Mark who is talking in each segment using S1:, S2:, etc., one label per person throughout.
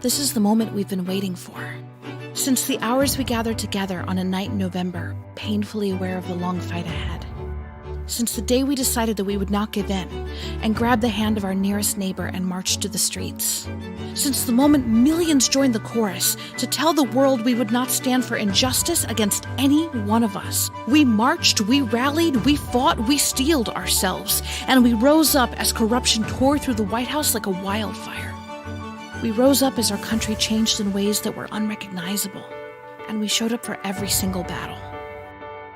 S1: This is the moment we've been waiting for. Since the hours we gathered together on a night in November, painfully aware of the long fight ahead. Since the day we decided that we would not give in and grab the hand of our nearest neighbor and march to the streets. Since the moment millions joined the chorus to tell the world we would not stand for injustice against any one of us. We marched, we rallied, we fought, we steeled ourselves, and we rose up as corruption tore through the White House like a wildfire. We rose up as our country changed in ways that were unrecognizable, and we showed up for every single battle.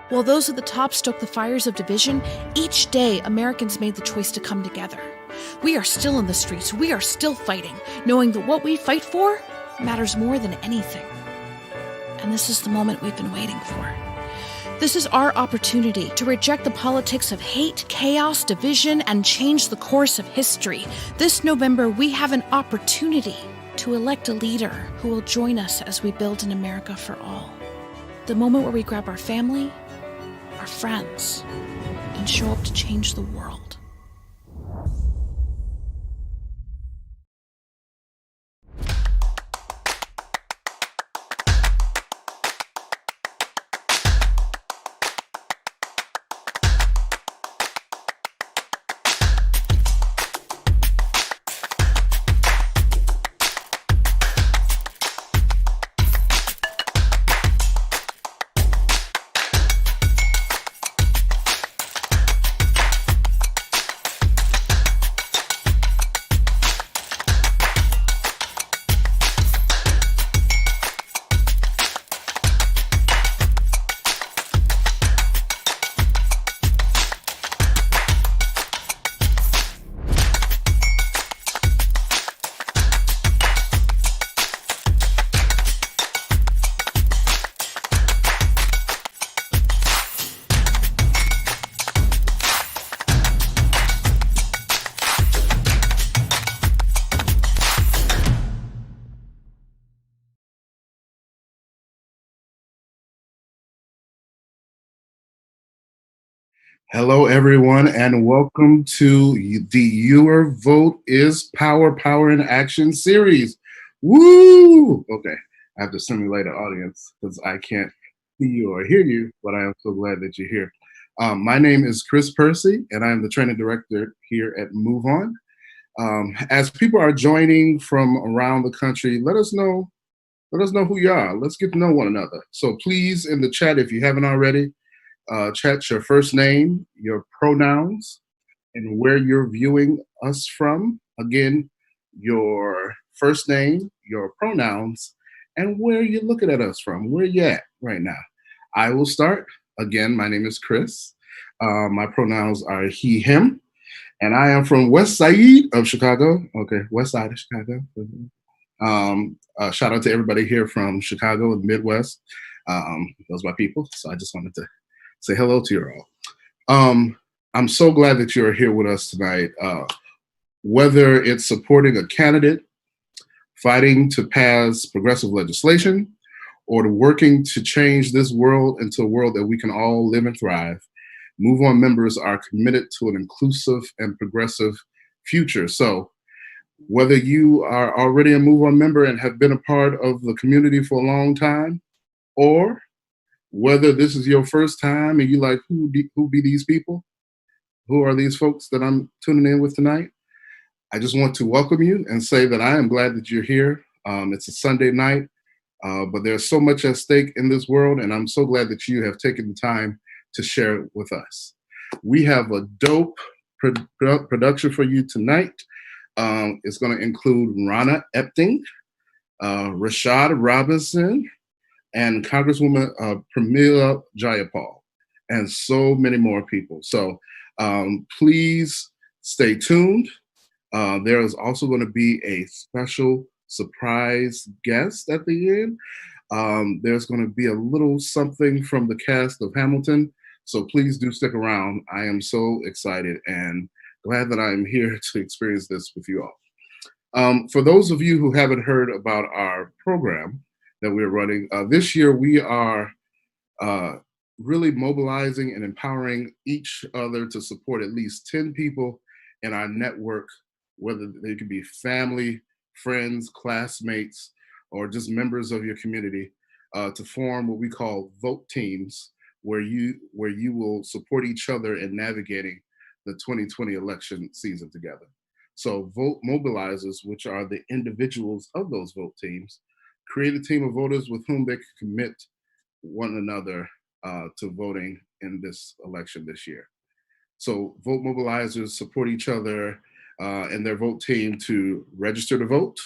S1: While those at the top stoked the fires of division, each day Americans made the choice to come together. We are still in the streets, we are still fighting, knowing that what we fight for matters more than anything. And this is the moment we've been waiting for. This is our opportunity to reject the politics of hate, chaos, division, and change the course of history. This November, we have an opportunity to elect a leader who will join us as we build an America for all. The moment where we grab our family, our friends, and show up to change the world.
S2: Hello, everyone, and welcome to the Your Vote is Power, Power in Action series. Woo! Okay, I have to simulate an audience because I can't see you or hear you, but I am so glad that you're here. My name is Chris Percy, and I am the training director here at Move On. As people are joining from around the country, let us know who you are. Let's get to know one another. So please, in the chat, if you haven't already, chat your first name, your pronouns, and where you're viewing us from. Again, your first name, your pronouns, and where you're looking at us from. Where you at right now? I will start. Again, my name is Chris. My pronouns are he, him, and I am from West Side of Chicago. Okay, West Side of Chicago. Shout out to everybody here from Chicago and Midwest. Those are my people, so I just wanted to say hello to you all. I'm so glad that you're here with us tonight. Whether it's supporting a candidate, fighting to pass progressive legislation, or working to change this world into a world that we can all live and thrive, Move On members are committed to an inclusive and progressive future. So whether you are already a Move On member and have been a part of the community for a long time, or whether this is your first time and you like, who be these people? Who are these folks that I'm tuning in with tonight? I just want to welcome you and say that I am glad that you're here. It's a Sunday night, but there's so much at stake in this world, and I'm so glad that you have taken the time to share it with us. We have a dope production for you tonight. It's going to include Rana Epting, Rashad Robinson, and Congresswoman Pramila Jayapal, and so many more people. So please stay tuned. There is also going to be a special surprise guest at the end. There's going to be a little something from the cast of Hamilton, so please do stick around. I am so excited and glad that I am here to experience this with you all. For those of you who haven't heard about our program that we're running, this year we are really mobilizing and empowering each other to support at least 10 people in our network, whether they could be family, friends, classmates, or just members of your community to form what we call vote teams, where you will support each other in navigating the 2020 election season together. So vote mobilizers, which are the individuals of those vote teams, create a team of voters with whom they can commit one another to voting in this election this year. So vote mobilizers support each other and their vote team to register to vote,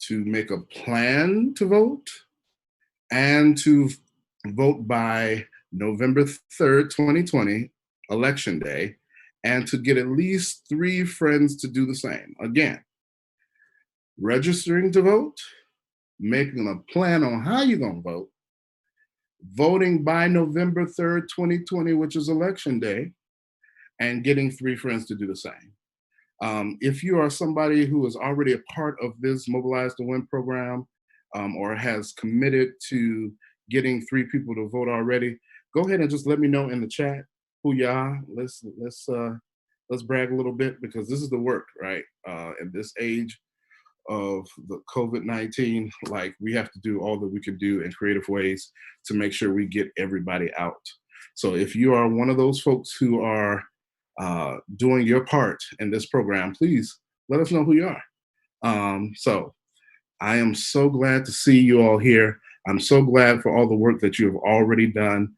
S2: to make a plan to vote, and to vote by November 3rd, 2020, election day, and to get at least 3 friends to do the same. Again, registering to vote, making a plan on how you're going to vote, voting by November 3rd, 2020, which is election day, and getting 3 friends to do the same. If you are somebody who is already a part of this Mobilize to Win program or has committed to getting 3 people to vote already, go ahead and just let me know in the chat who you are. Let's brag a little bit, because this is the work, right? In this age of the COVID-19, like, we have to do all that we can do in creative ways to make sure we get everybody out. So if you are one of those folks who are doing your part in this program, please let us know who you are. So I am so glad to see you all here. I'm so glad for all the work that you have already done.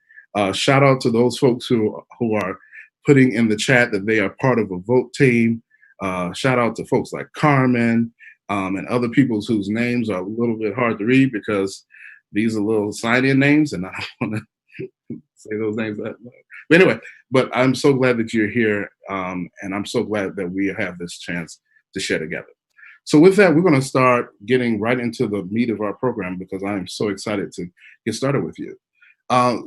S2: Shout out to those folks who are putting in the chat that they are part of a vote team. Shout out to folks like Carmen and other people whose names are a little bit hard to read because these are little sign-in names, and I don't want to say those names that much. But anyway, but I'm so glad that you're here, and I'm so glad that we have this chance to share together. So with that, we're going to start getting right into the meat of our program, because I am so excited to get started with you.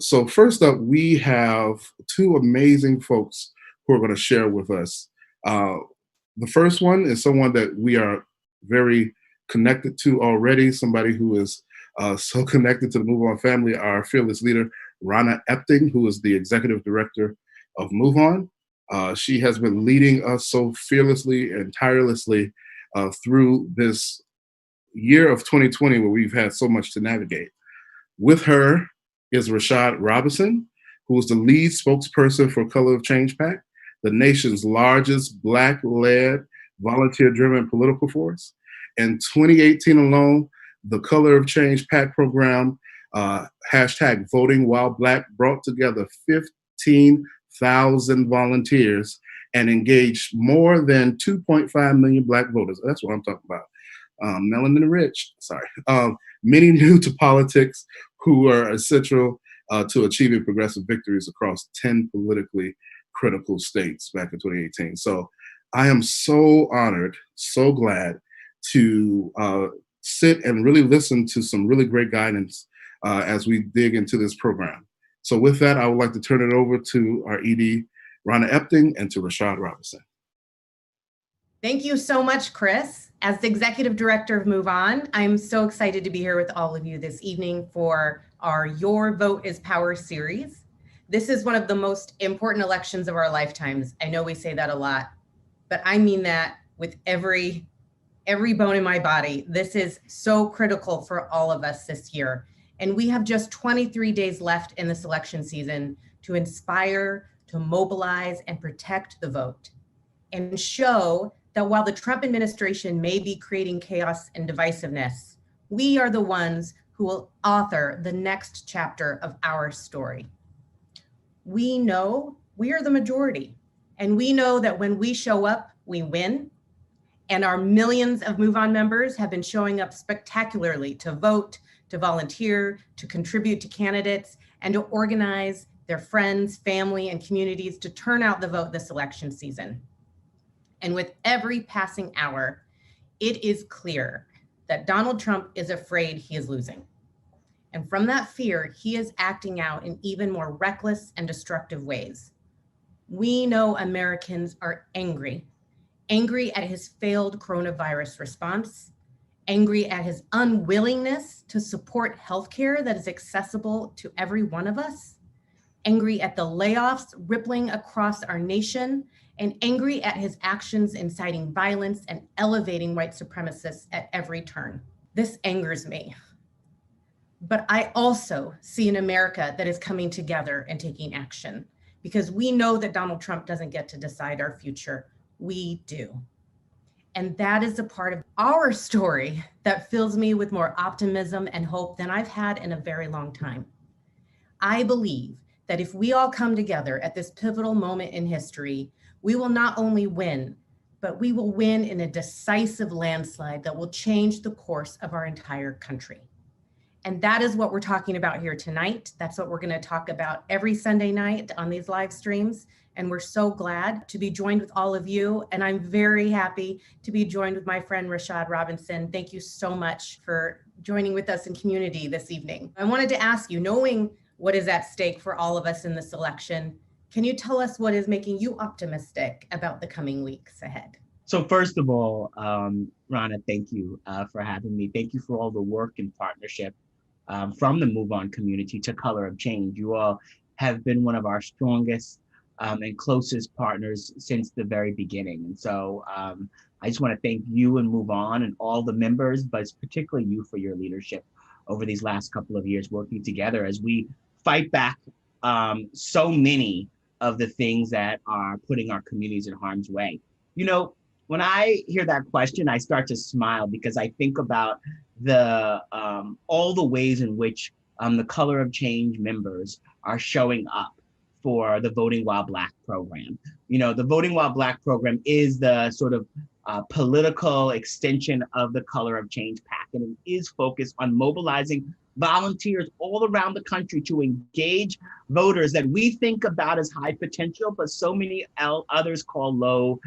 S2: So first up, we have 2 amazing folks who are going to share with us. The first one is someone that we are very connected to already, somebody who is so connected to the Move On family, our fearless leader, Rana Epting, who is the executive director of Move On. She has been leading us so fearlessly and tirelessly through this year of 2020, where we've had so much to navigate. With her is Rashad Robinson, who is the lead spokesperson for Color of Change PAC, the nation's largest Black-led, volunteer-driven political force. In 2018 alone, the Color of Change PAC program, hashtag Voting While Black, brought together 15,000 volunteers and engaged more than 2.5 million Black voters. That's what I'm talking about. Melanin rich, sorry. Many new to politics, who are essential to achieving progressive victories across 10 politically critical states back in 2018. So I am so honored, so glad to sit and really listen to some really great guidance as we dig into this program. So with that, I would like to turn it over to our ED, Rana Epting, and to Rashad Robinson.
S3: Thank you so much, Chris. As the executive director of Move On, I'm so excited to be here with all of you this evening for our Your Vote is Power series. This is one of the most important elections of our lifetimes. I know we say that a lot, but I mean that with every bone in my body. This is so critical for all of us this year. And we have just 23 days left in this election season to inspire, to mobilize, and protect the vote, and show that while the Trump administration may be creating chaos and divisiveness, we are the ones who will author the next chapter of our story. We know we are the majority, and we know that when we show up, we win. And our millions of Move On members have been showing up spectacularly to vote, to volunteer, to contribute to candidates, and to organize their friends, family, and communities to turn out the vote this election season. And with every passing hour, it is clear that Donald Trump is afraid he is losing. And from that fear, he is acting out in even more reckless and destructive ways. We know Americans are angry at his failed coronavirus response, angry at his unwillingness to support healthcare that is accessible to every one of us, angry at the layoffs rippling across our nation, and angry at his actions inciting violence and elevating white supremacists at every turn. This angers me. But I also see an America that is coming together and taking action, because we know that Donald Trump doesn't get to decide our future. We do. And that is a part of our story that fills me with more optimism and hope than I've had in a very long time. I believe that if we all come together at this pivotal moment in history, we will not only win, but we will win in a decisive landslide that will change the course of our entire country. And that is what we're talking about here tonight. That's what we're going to talk about every Sunday night on these live streams. And we're so glad to be joined with all of you. And I'm very happy to be joined with my friend Rashad Robinson. Thank you so much for joining with us in community this evening. I wanted to ask you, knowing what is at stake for all of us in this election, can you tell us what is making you optimistic about the coming weeks ahead?
S4: So first of all, Rana, thank you for having me. Thank you for all the work and partnership from the Move On community to Color of Change. You all have been one of our strongest and closest partners since the very beginning. And so I just want to thank you and Move On and all the members, but particularly you for your leadership over these last couple of years working together as we fight back so many of the things that are putting our communities in harm's way. You know, when I hear that question, I start to smile because I think about the all the ways in which the Color of Change members are showing up for the Voting While Black program. You know, the Voting While Black program is the sort of political extension of the Color of Change PAC, and it is focused on mobilizing volunteers all around the country to engage voters that we think about as high potential, but so many others call low,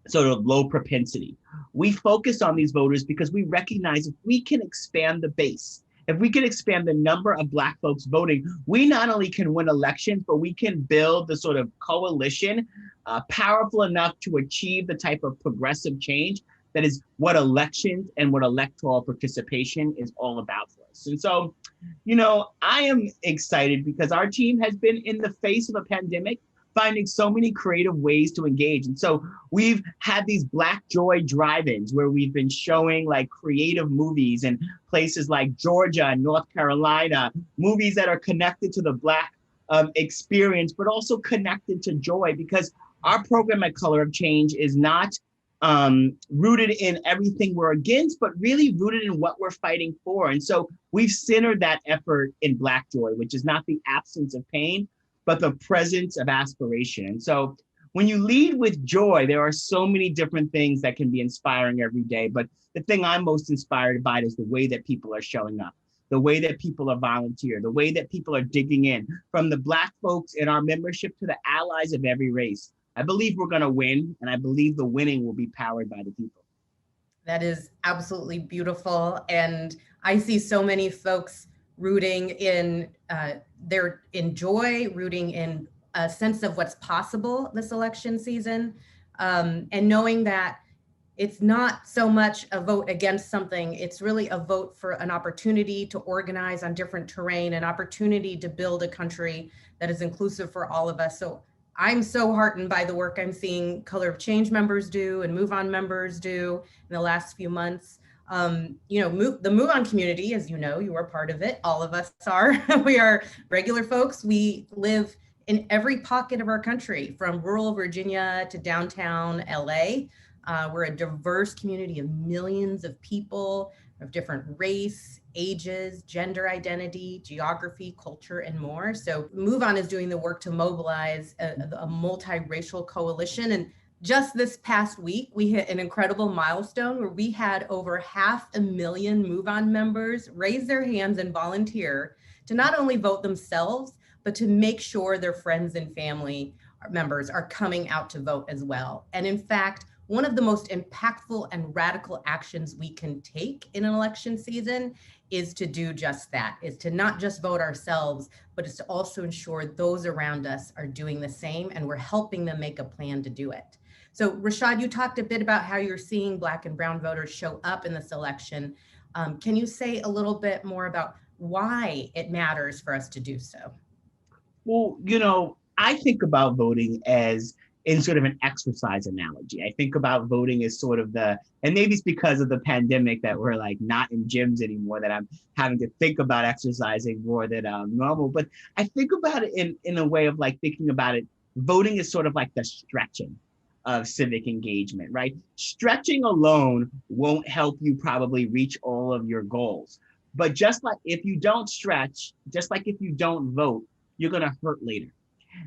S4: sort of low propensity. We focus on these voters because we recognize if we can expand the base, if we can expand the number of Black folks voting, we not only can win elections, but we can build the sort of coalition powerful enough to achieve the type of progressive change that is what elections and what electoral participation is all about for us. And so, you know, I am excited because our team has been in the face of a pandemic finding so many creative ways to engage. And so we've had these Black Joy drive-ins where we've been showing like creative movies in places like Georgia and North Carolina, movies that are connected to the Black experience, but also connected to joy, because our program at Color of Change is not rooted in everything we're against, but really rooted in what we're fighting for. And so we've centered that effort in Black Joy, which is not the absence of pain, but the presence of aspiration. And so when you lead with joy, there are so many different things that can be inspiring every day. But the thing I'm most inspired by is the way that people are showing up, the way that people are volunteer, the way that people are digging in, from the Black folks in our membership to the allies of every race. I believe we're going to win, and I believe the winning will be powered by the people.
S3: That is absolutely beautiful. And I see so many folks rooting in their joy, rooting in a sense of what's possible this election season, and knowing that it's not so much a vote against something, it's really a vote for an opportunity to organize on different terrain, an opportunity to build a country that is inclusive for all of us. So I'm so heartened by the work I'm seeing Color of Change members do and Move On members do in the last few months. You know, the Move On community, as you know, you are part of it. All of us are. We are regular folks. We live in every pocket of our country, from rural Virginia to downtown LA. We're a diverse community of millions of people of different race, ages, gender identity, geography, culture, and more. So Move On is doing the work to mobilize a multiracial coalition. And just this past week, we hit an incredible milestone where we had over 500,000 Move On members raise their hands and volunteer to not only vote themselves, but to make sure their friends and family members are coming out to vote as well. And in fact, one of the most impactful and radical actions we can take in an election season is to do just that, is to not just vote ourselves, but it's to also ensure those around us are doing the same, and we're helping them make a plan to do it. So Rashad, you talked a bit about how you're seeing Black and brown voters show up in this election. Can you say a little bit more about why it matters for us to do so?
S4: Well, you know, I think about voting as in sort of an exercise analogy. I think about voting as sort of and maybe it's because of the pandemic that we're like not in gyms anymore, that I'm having to think about exercising more than normal. But I think about it in a way of like thinking about it, voting is sort of like the stretching of civic engagement, right? Stretching alone won't help you probably reach all of your goals. But just like if you don't stretch, just like if you don't vote, you're going to hurt later.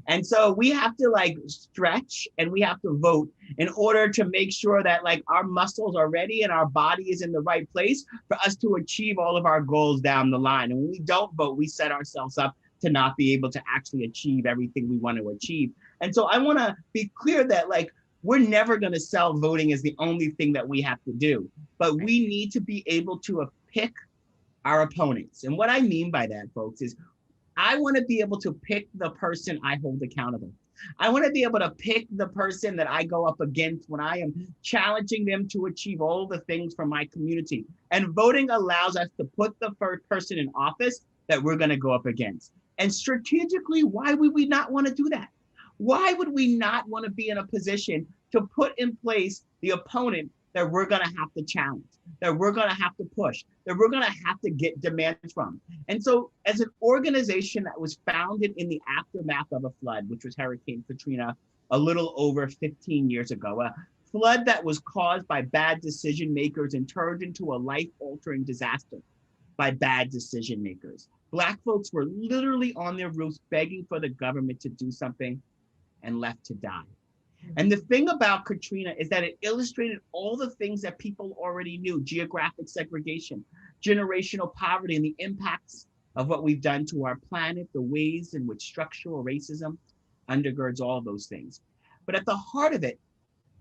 S4: And so we have to like stretch and we have to vote in order to make sure that like our muscles are ready and our body is in the right place for us to achieve all of our goals down the line. And when we don't vote, we set ourselves up to not be able to actually achieve everything we want to achieve. And so I want to be clear that like, we're never going to sell voting as the only thing that we have to do, but we need to be able to pick our opponents. And what I mean by that, folks, is I want to be able to pick the person I hold accountable. I want to be able to pick the person that I go up against when I am challenging them to achieve all the things for my community. And voting allows us to put the first person in office that we're going to go up against. And strategically, why would we not want to do that? Why would we not want to be in a position to put in place the opponent that we're going to have to challenge, that we're going to have to push, that we're going to have to get demands from? And so as an organization that was founded in the aftermath of a flood, which was Hurricane Katrina a little over 15 years ago, a flood that was caused by bad decision makers and turned into a life-altering disaster by bad decision makers. Black folks were literally on their roofs begging for the government to do something and left to die. And the thing about Katrina is that it illustrated all the things that people already knew: geographic segregation, generational poverty, and the impacts of what we've done to our planet, the ways in which structural racism undergirds all those things. But at the heart of it,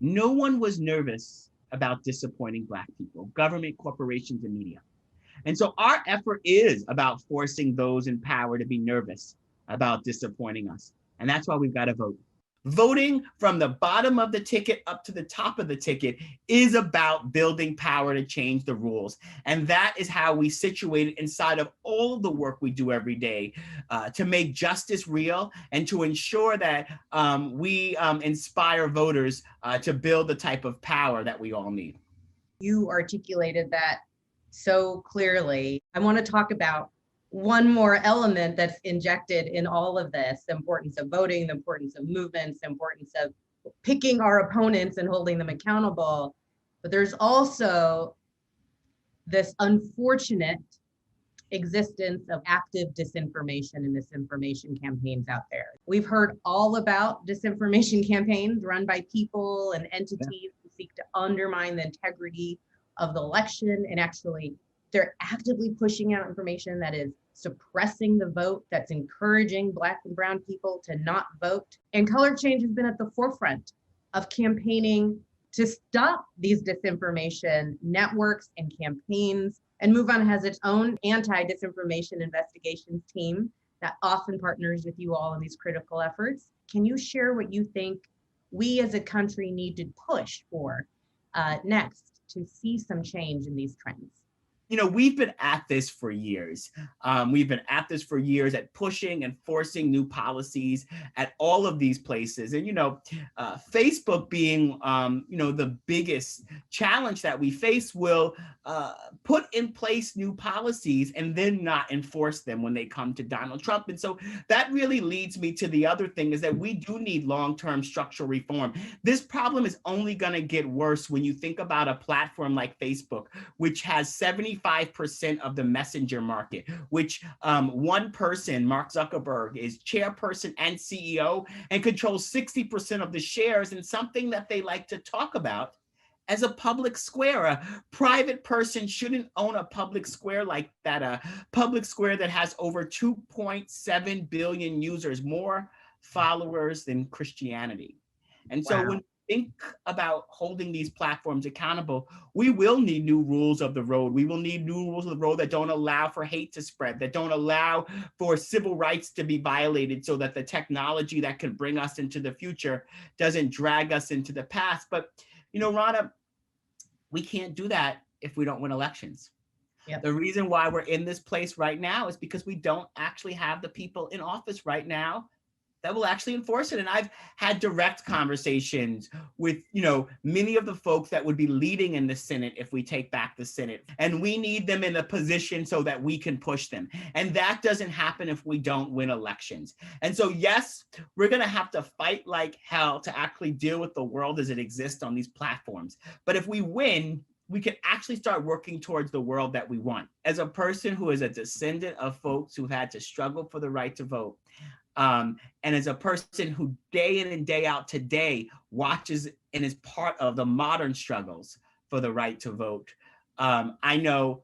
S4: no one was nervous about disappointing Black people, government, corporations, and media. And so our effort is about forcing those in power to be nervous about disappointing us. And that's why we've got to vote. Voting from the bottom of the ticket up to the top of the ticket is about building power to change the rules. And that is how we situate it inside of all of the work we do every day to make justice real and to ensure that we inspire voters to build the type of power that we all need.
S3: You articulated that so clearly. I want to talk about one more element that's injected in all of this: the importance of voting, the importance of movements, the importance of picking our opponents and holding them accountable. But there's also this unfortunate existence of active disinformation and misinformation campaigns out there. We've heard all about disinformation campaigns run by people and entities who seek to undermine the integrity of the election, and actually they're actively pushing out information that is suppressing the vote, that's encouraging Black and brown people to not vote. And Color Change has been at the forefront of campaigning to stop these disinformation networks and campaigns. And Move On has its own anti-disinformation investigations team that often partners with you all in these critical efforts. Can you share what you think we as a country need to push for next to see some change in these trends?
S4: You know, we've been at this for years. We've been at this for years at pushing and forcing new policies at all of these places. And, Facebook being, the biggest challenge that we face will put in place new policies and then not enforce them when they come to Donald Trump. And so that really leads me to the other thing, is that we do need long-term structural reform. This problem is only going to get worse when you think about a platform like Facebook, which has 75% of the messenger market, which one person, Mark Zuckerberg, is chairperson and CEO and controls 60% of the shares in something that they like to talk about as a public square. A private person shouldn't own a public square like that, a public square that has over 2.7 billion users, more followers than Christianity. And so when think about holding these platforms accountable, we will need new rules of the road. We will need new rules of the road that don't allow for hate to spread, that don't allow for civil rights to be violated, so that the technology that can bring us into the future doesn't drag us into the past. But, Rana, we can't do that if we don't win elections. Yep. The reason why we're in this place right now is because we don't actually have the people in office right now that will actually enforce it. And I've had direct conversations with, many of the folks that would be leading in the Senate if we take back the Senate. And we need them in a position so that we can push them. And that doesn't happen if we don't win elections. And so, yes, we're going to have to fight like hell to actually deal with the world as it exists on these platforms. But if we win, we can actually start working towards the world that we want. As a person who is a descendant of folks who had to struggle for the right to vote, and as a person who day in and day out today watches and is part of the modern struggles for the right to vote, I know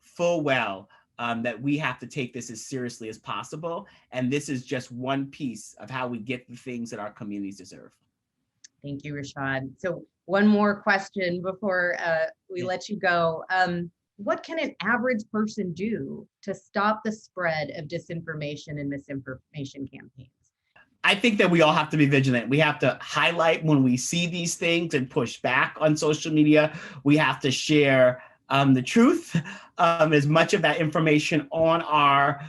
S4: full well that we have to take this as seriously as possible. And this is just one piece of how we get the things that our communities deserve.
S3: Thank you, Rashad. So one more question before we let you go. What can an average person do to stop the spread of disinformation and misinformation campaigns?
S4: I think that we all have to be vigilant. We have to highlight when we see these things and push back on social media. We have to share the truth, as much of that information on our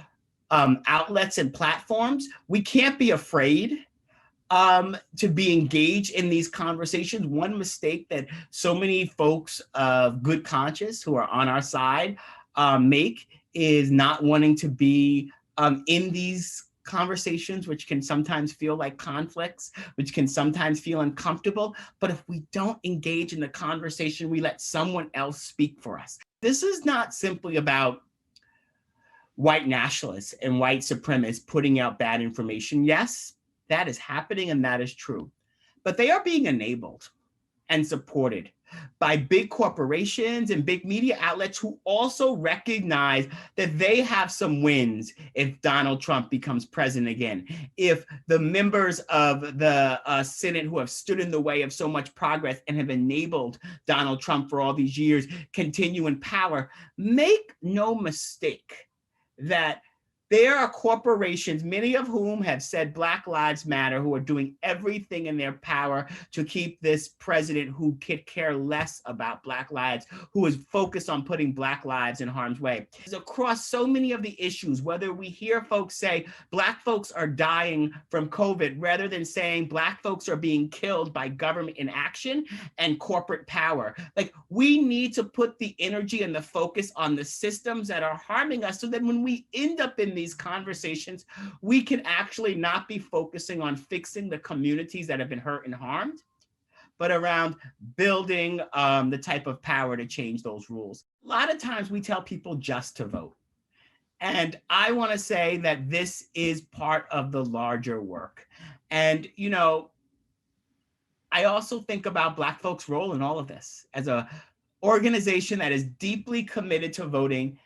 S4: outlets and platforms. We can't be afraid to be engaged in these conversations. One mistake that so many folks of good conscience who are on our side make is not wanting to be in these conversations, which can sometimes feel like conflicts, which can sometimes feel uncomfortable. But if we don't engage in the conversation, we let someone else speak for us. This is not simply about white nationalists and white supremacists putting out bad information. Yes, that is happening and that is true. But they are being enabled and supported by big corporations and big media outlets who also recognize that they have some wins if Donald Trump becomes president again. If the members of the Senate who have stood in the way of so much progress and have enabled Donald Trump for all these years continue in power, make no mistake that there are corporations, many of whom have said Black Lives Matter, who are doing everything in their power to keep this president who could care less about Black lives, who is focused on putting Black lives in harm's way. It's across so many of the issues, whether we hear folks say Black folks are dying from COVID, rather than saying Black folks are being killed by government inaction and corporate power. Like, we need to put the energy and the focus on the systems that are harming us, so that when we end up in these conversations, we can actually not be focusing on fixing the communities that have been hurt and harmed, but around building the type of power to change those rules. A lot of times we tell people just to vote. And I want to say that this is part of the larger work. And, I also think about Black folks' role in all of this. As an organization that is deeply committed to voting,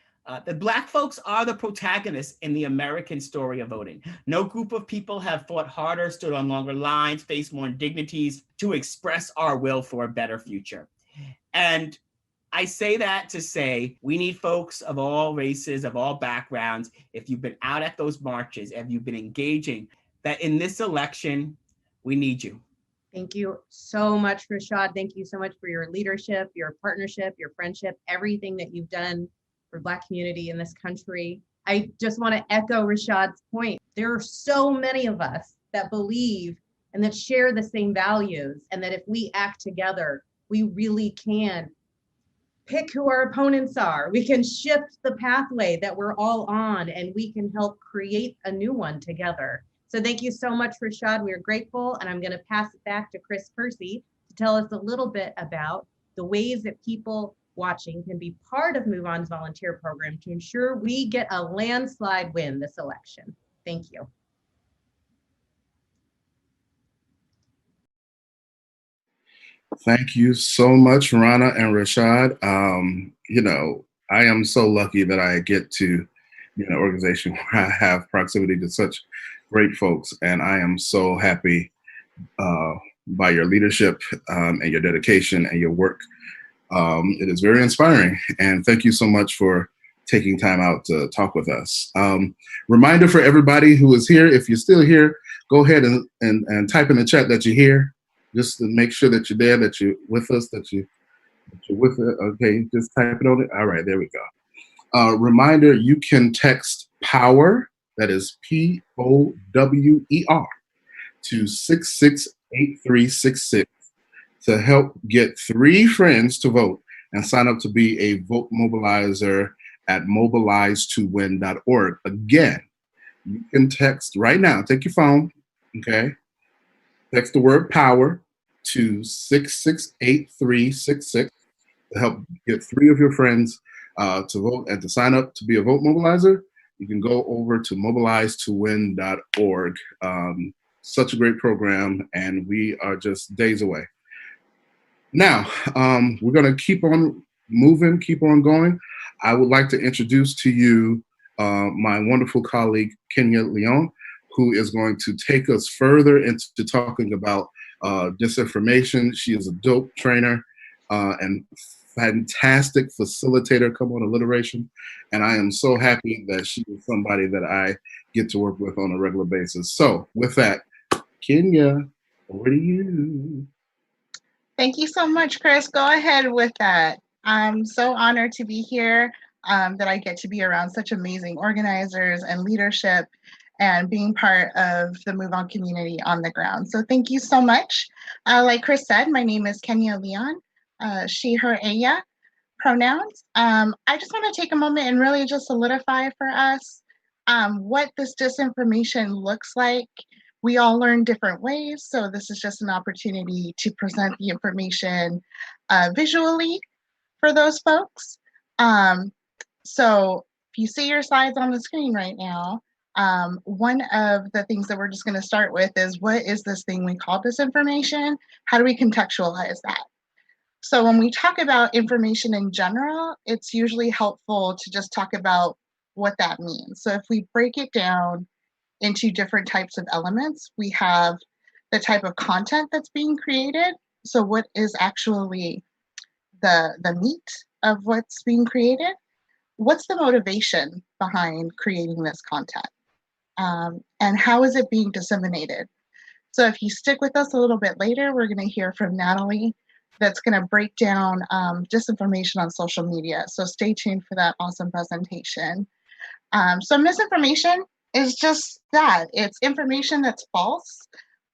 S4: the Black folks are the protagonists in the American story of voting. No group of people have fought harder, stood on longer lines, faced more indignities to express our will for a better future. And I say that to say we need folks of all races, of all backgrounds. If you've been out at those marches, if you've been engaging, that in this election, we need you.
S3: Thank you so much, Rashad. Thank you so much for your leadership, your partnership, your friendship, everything that you've done for Black community in this country. I just want to echo Rashad's point. There are so many of us that believe and that share the same values, and that if we act together, we really can pick who our opponents are. We can shift the pathway that we're all on, and we can help create a new one together. So thank you so much, Rashad. We are grateful, and I'm going to pass it back to Chris Percy to tell us a little bit about the ways that people watching can be part of Move On's volunteer program to ensure we get a landslide win this election. Thank you.
S2: Thank you so much, Rana and Rashad. I am so lucky that I get to be in an organization where I have proximity to such great folks, and I am so happy by your leadership and your dedication and your work. It is very inspiring, and thank you so much for taking time out to talk with us. Reminder for everybody who is here, if you're still here, go ahead and type in the chat that you're here, just to make sure that you're there, that you're with us, that you're with it. Okay, just type it on it. All right, there we go. Reminder, you can text POWER, that is POWER, to 668366 to help get 3 friends to vote and sign up to be a vote mobilizer at mobilizetowin.org. Again, you can text right now. Take your phone, okay? Text the word POWER to 668366 to help get 3 of your friends to vote and to sign up to be a vote mobilizer. You can go over to mobilizetowin.org. Such a great program, and we are just days away. Now, we're going to keep on moving, keep on going. I would like to introduce to you my wonderful colleague, Kenya Leon, who is going to take us further into talking about disinformation. She is a dope trainer and fantastic facilitator, come on, alliteration. And I am so happy that she is somebody that I get to work with on a regular basis. So with that, Kenya, over to you.
S5: Thank you so much, Chris. Go ahead with that. I'm so honored to be here, that I get to be around such amazing organizers and leadership and being part of the Move On community on the ground. So thank you so much. Like Chris said, my name is Kenya Leon, she, her, ella pronouns. I just want to take a moment and really just solidify for us what this disinformation looks like. We all learn different ways, so this is just an opportunity to present the information visually for those folks. So if you see your slides on the screen right now, one of the things that we're just going to start with is, what is this thing we call disinformation? How do we contextualize that? So when we talk about information in general, it's usually helpful to just talk about what that means. So if we break it down into different types of elements, we have the type of content that's being created. So what is actually the meat of what's being created? What's the motivation behind creating this content? And how is it being disseminated? So if you stick with us a little bit later, we're going to hear from Natalie that's going to break down disinformation on social media. So stay tuned for that awesome presentation. So misinformation is just that. It's information that's false,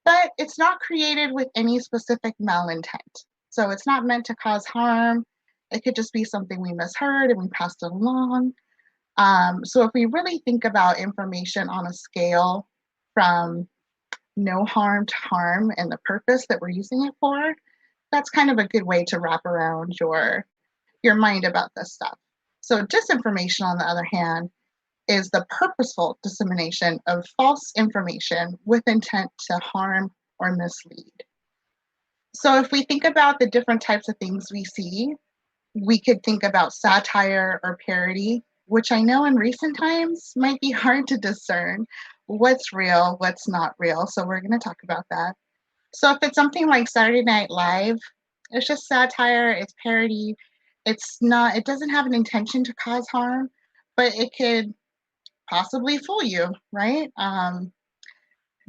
S5: but it's not created with any specific malintent. So it's not meant to cause harm. It could just be something we misheard and we passed it along. So if we really think about information on a scale from no harm to harm and the purpose that we're using it for, that's kind of a good way to wrap around your mind about this stuff. So disinformation, on the other hand, is the purposeful dissemination of false information with intent to harm or mislead. So if we think about the different types of things we see, we could think about satire or parody, which I know in recent times might be hard to discern what's real, what's not real. So we're going to talk about that. So if it's something like Saturday Night Live, it's just satire, it's parody. It doesn't have an intention to cause harm, but it could possibly fool you, right?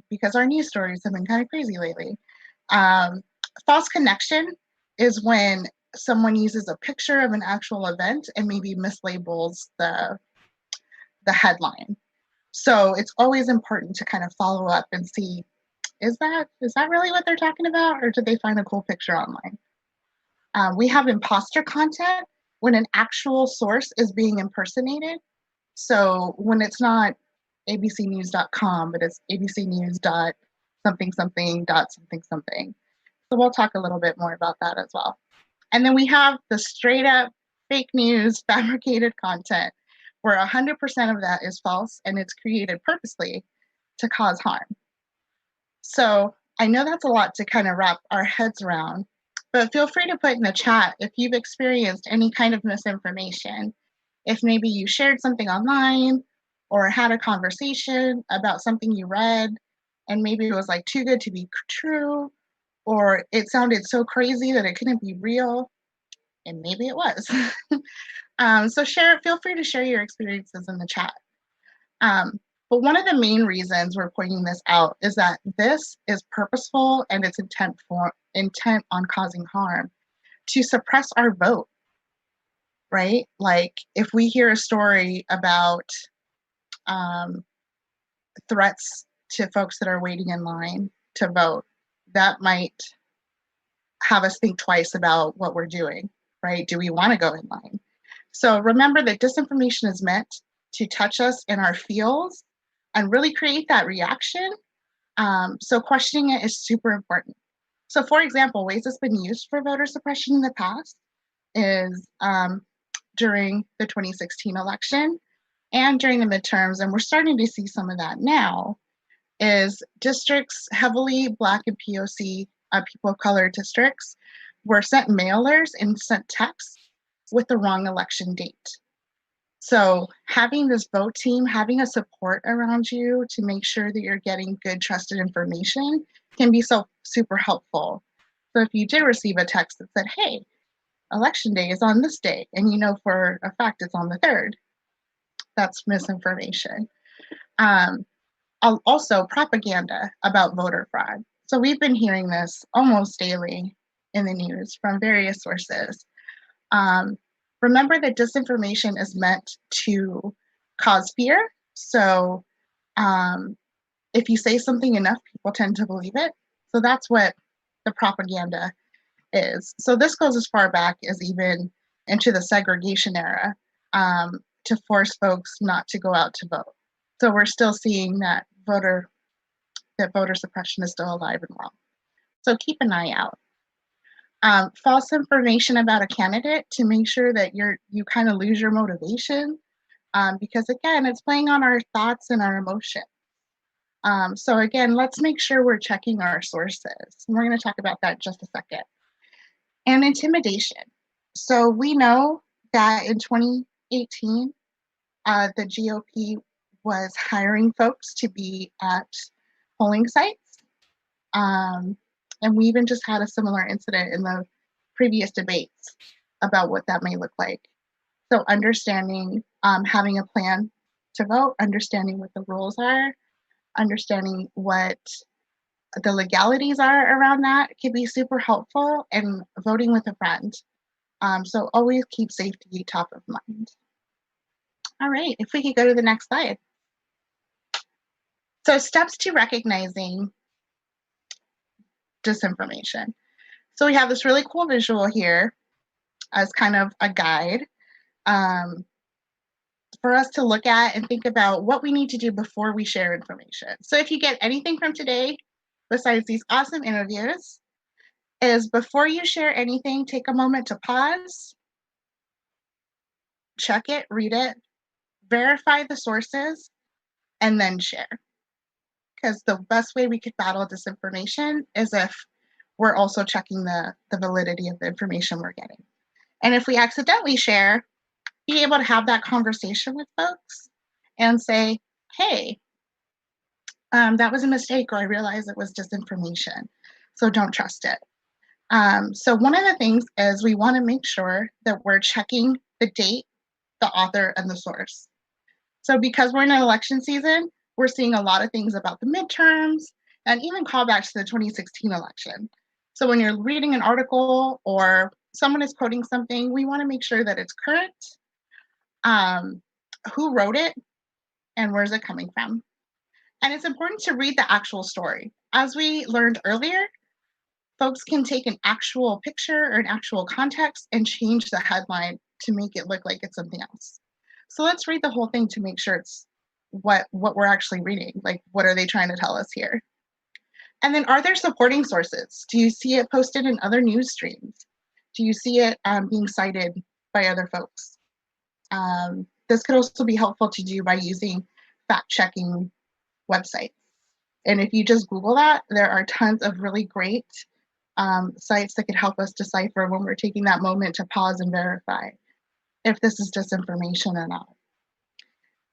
S5: Because our news stories have been kind of crazy lately. False connection is when someone uses a picture of an actual event and maybe mislabels the headline. So it's always important to kind of follow up and see, is that really what they're talking about, or did they find a cool picture online? We have imposter content when an actual source is being impersonated. So when it's not abcnews.com, but it's abcnews.something. So we'll talk a little bit more about that as well. And then we have the straight up fake news, fabricated content, where 100% of that is false and it's created purposely to cause harm. So I know that's a lot to kind of wrap our heads around, but feel free to put in the chat if you've experienced any kind of misinformation. If maybe you shared something online or had a conversation about something you read and maybe it was like too good to be true, or it sounded so crazy that it couldn't be real, and maybe it was. So feel free to share your experiences in the chat. But one of the main reasons we're pointing this out is that this is purposeful and it's intent on causing harm to suppress our vote, right? Like if we hear a story about threats to folks that are waiting in line to vote, that might have us think twice about what we're doing, right? Do we want to go in line? So remember that disinformation is meant to touch us in our feels and really create that reaction. So questioning it is super important. So for example, ways it's been used for voter suppression in the past is during the 2016 election and during the midterms, and we're starting to see some of that now, is districts, heavily Black and POC, people of color districts, were sent mailers and sent texts with the wrong election date. So having this vote team, having a support around you to make sure that you're getting good, trusted information can be so super helpful. So if you did receive a text that said, hey, election day is on this day, and you know for a fact it's on the 3rd, that's misinformation. Also, propaganda about voter fraud. So we've been hearing this almost daily in the news from various sources. Remember that disinformation is meant to cause fear. So if you say something enough, people tend to believe it. So that's what the propaganda is. So this goes as far back as even into the segregation era, to force folks not to go out to vote. So we're still seeing that voter suppression is still alive and well. So keep an eye out. False information about a candidate to make sure that you kind of lose your motivation, because again, it's playing on our thoughts and our emotions. So again, let's make sure we're checking our sources. And we're going to talk about that in just a second. And intimidation. So we know that in 2018, the GOP was hiring folks to be at polling sites. And we even just had a similar incident in the previous debates about what that may look like. So understanding, having a plan to vote, understanding what the rules are, understanding what the legalities are around that can be super helpful, and voting with a friend. So always keep safety top of mind. All right, if we could go to the next slide. So steps to recognizing disinformation. So we have this really cool visual here as kind of a guide for us to look at and think about what we need to do before we share information. So if you get anything from today, besides these awesome interviews, is before you share anything, take a moment to pause, check it, read it, verify the sources, and then share. Because the best way we could battle disinformation is if we're also checking the validity of the information we're getting. And if we accidentally share, be able to have that conversation with folks and say, hey, that was a mistake, or I realized it was disinformation, so don't trust it. So one of the things is we want to make sure that we're checking the date, the author, and the source. So because we're in an election season, we're seeing a lot of things about the midterms and even callbacks to the 2016 election. So when you're reading an article or someone is quoting something, we want to make sure that it's current, who wrote it, and where's it coming from. And it's important to read the actual story. As we learned earlier, folks can take an actual picture or an actual context and change the headline to make it look like it's something else. So let's read the whole thing to make sure it's what we're actually reading. Like, what are they trying to tell us here? And then, are there supporting sources? Do you see it posted in other news streams? Do you see it being cited by other folks? This could also be helpful to do by using fact-checking websites. And if you just Google that, there are tons of really great sites that could help us decipher when we're taking that moment to pause and verify if this is disinformation or not.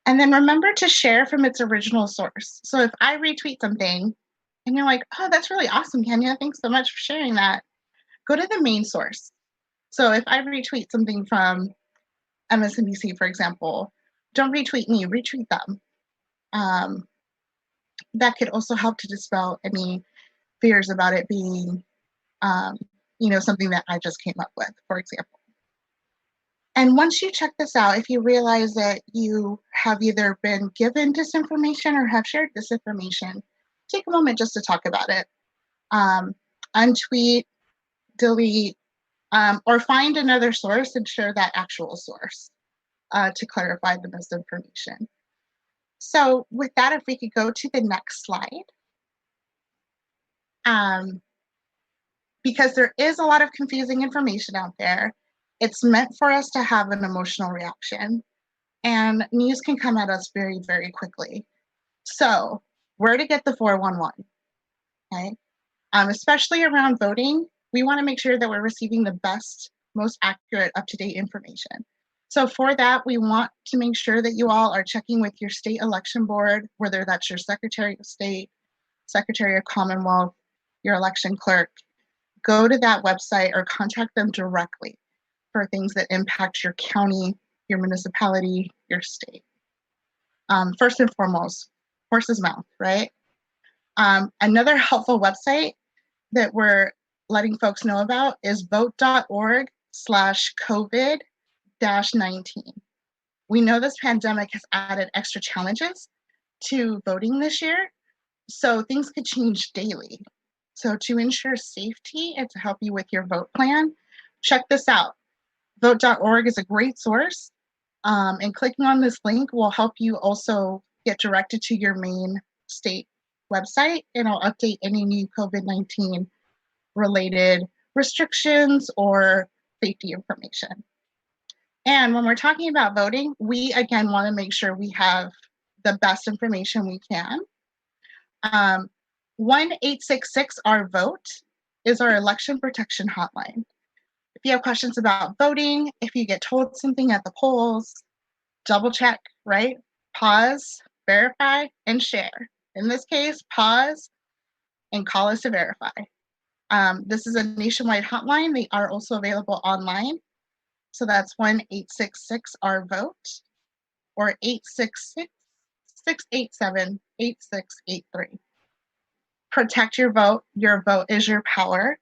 S5: And then remember to share from its original source. So if I retweet something and you're like, oh, that's really awesome, Kenya, thanks so much for sharing that, go to the main source. So if I retweet something from MSNBC, for example, don't retweet me, retweet them. That could also help to dispel any fears about it being something that I just came up with, for example. And once you check this out, if you realize that you have either been given disinformation or have shared disinformation, take a moment just to talk about it. Untweet, delete, or find another source and share that actual source to clarify the misinformation. So with that, if we could go to the next slide. Because there is a lot of confusing information out there, it's meant for us to have an emotional reaction. And news can come at us very, very quickly. So where to get the 411, okay? Especially around voting, we want to make sure that we're receiving the best, most accurate, up-to-date information. So for that, we want to make sure that you all are checking with your state election board, whether that's your Secretary of State, Secretary of Commonwealth, your election clerk. Go to that website or contact them directly for things that impact your county, your municipality, your state. First and foremost, horse's mouth, right? Another helpful website that we're letting folks know about is vote.org/COVID-19. We know this pandemic has added extra challenges to voting this year, so things could change daily. So to ensure safety and to help you with your vote plan, check this out. Vote.org is a great source, and clicking on this link will help you also get directed to your main state website, and I'll update any new COVID-19 related restrictions or safety information. And when we're talking about voting, we again want to make sure we have the best information we can. 1-866-OUR-VOTE is our election protection hotline. If you have questions about voting, if you get told something at the polls, double check, right? Pause, verify, and share. In this case, pause and call us to verify. This is a nationwide hotline. They are also available online. So that's 1-866-OUR-VOTE or 866-687-8683. Protect your vote. Your vote is your power.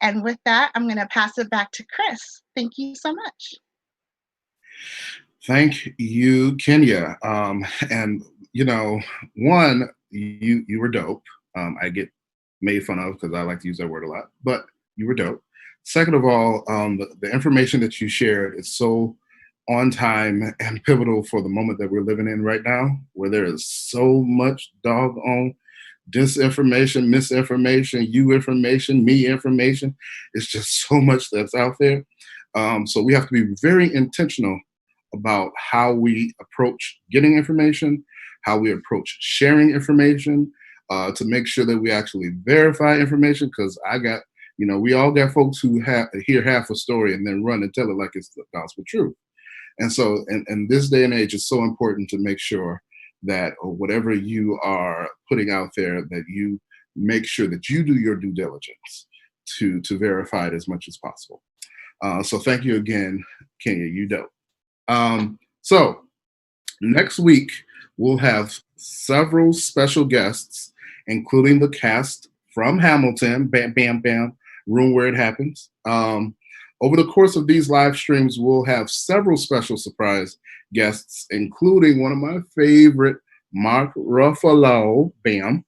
S5: And with that, I'm going to pass it back to Chris. Thank you so much.
S2: Thank you, Kenya. And one, you were dope. I get made fun of because I like to use that word a lot, but you were dope. Second of all, the information that you shared is so on time and pivotal for the moment that we're living in right now, where there is so much doggone disinformation, misinformation, you information, me information. It's just so much that's out there. So we have to be very intentional about how we approach getting information, how we approach sharing information, to make sure that we actually verify information. Because we all got folks who hear half a story and then run and tell it like it's the gospel truth. And so in this day and age, it's so important to make sure that whatever you are putting out there, that you make sure that you do your due diligence to verify it as much as possible. So thank you again, Kenya, you dope. So next week, we'll have several special guests, including the cast from Hamilton, Bam, Bam, Bam, Room Where It Happens. Over the course of these live streams, we'll have several special surprise guests, including one of my favorite, Mark Ruffalo, Bam.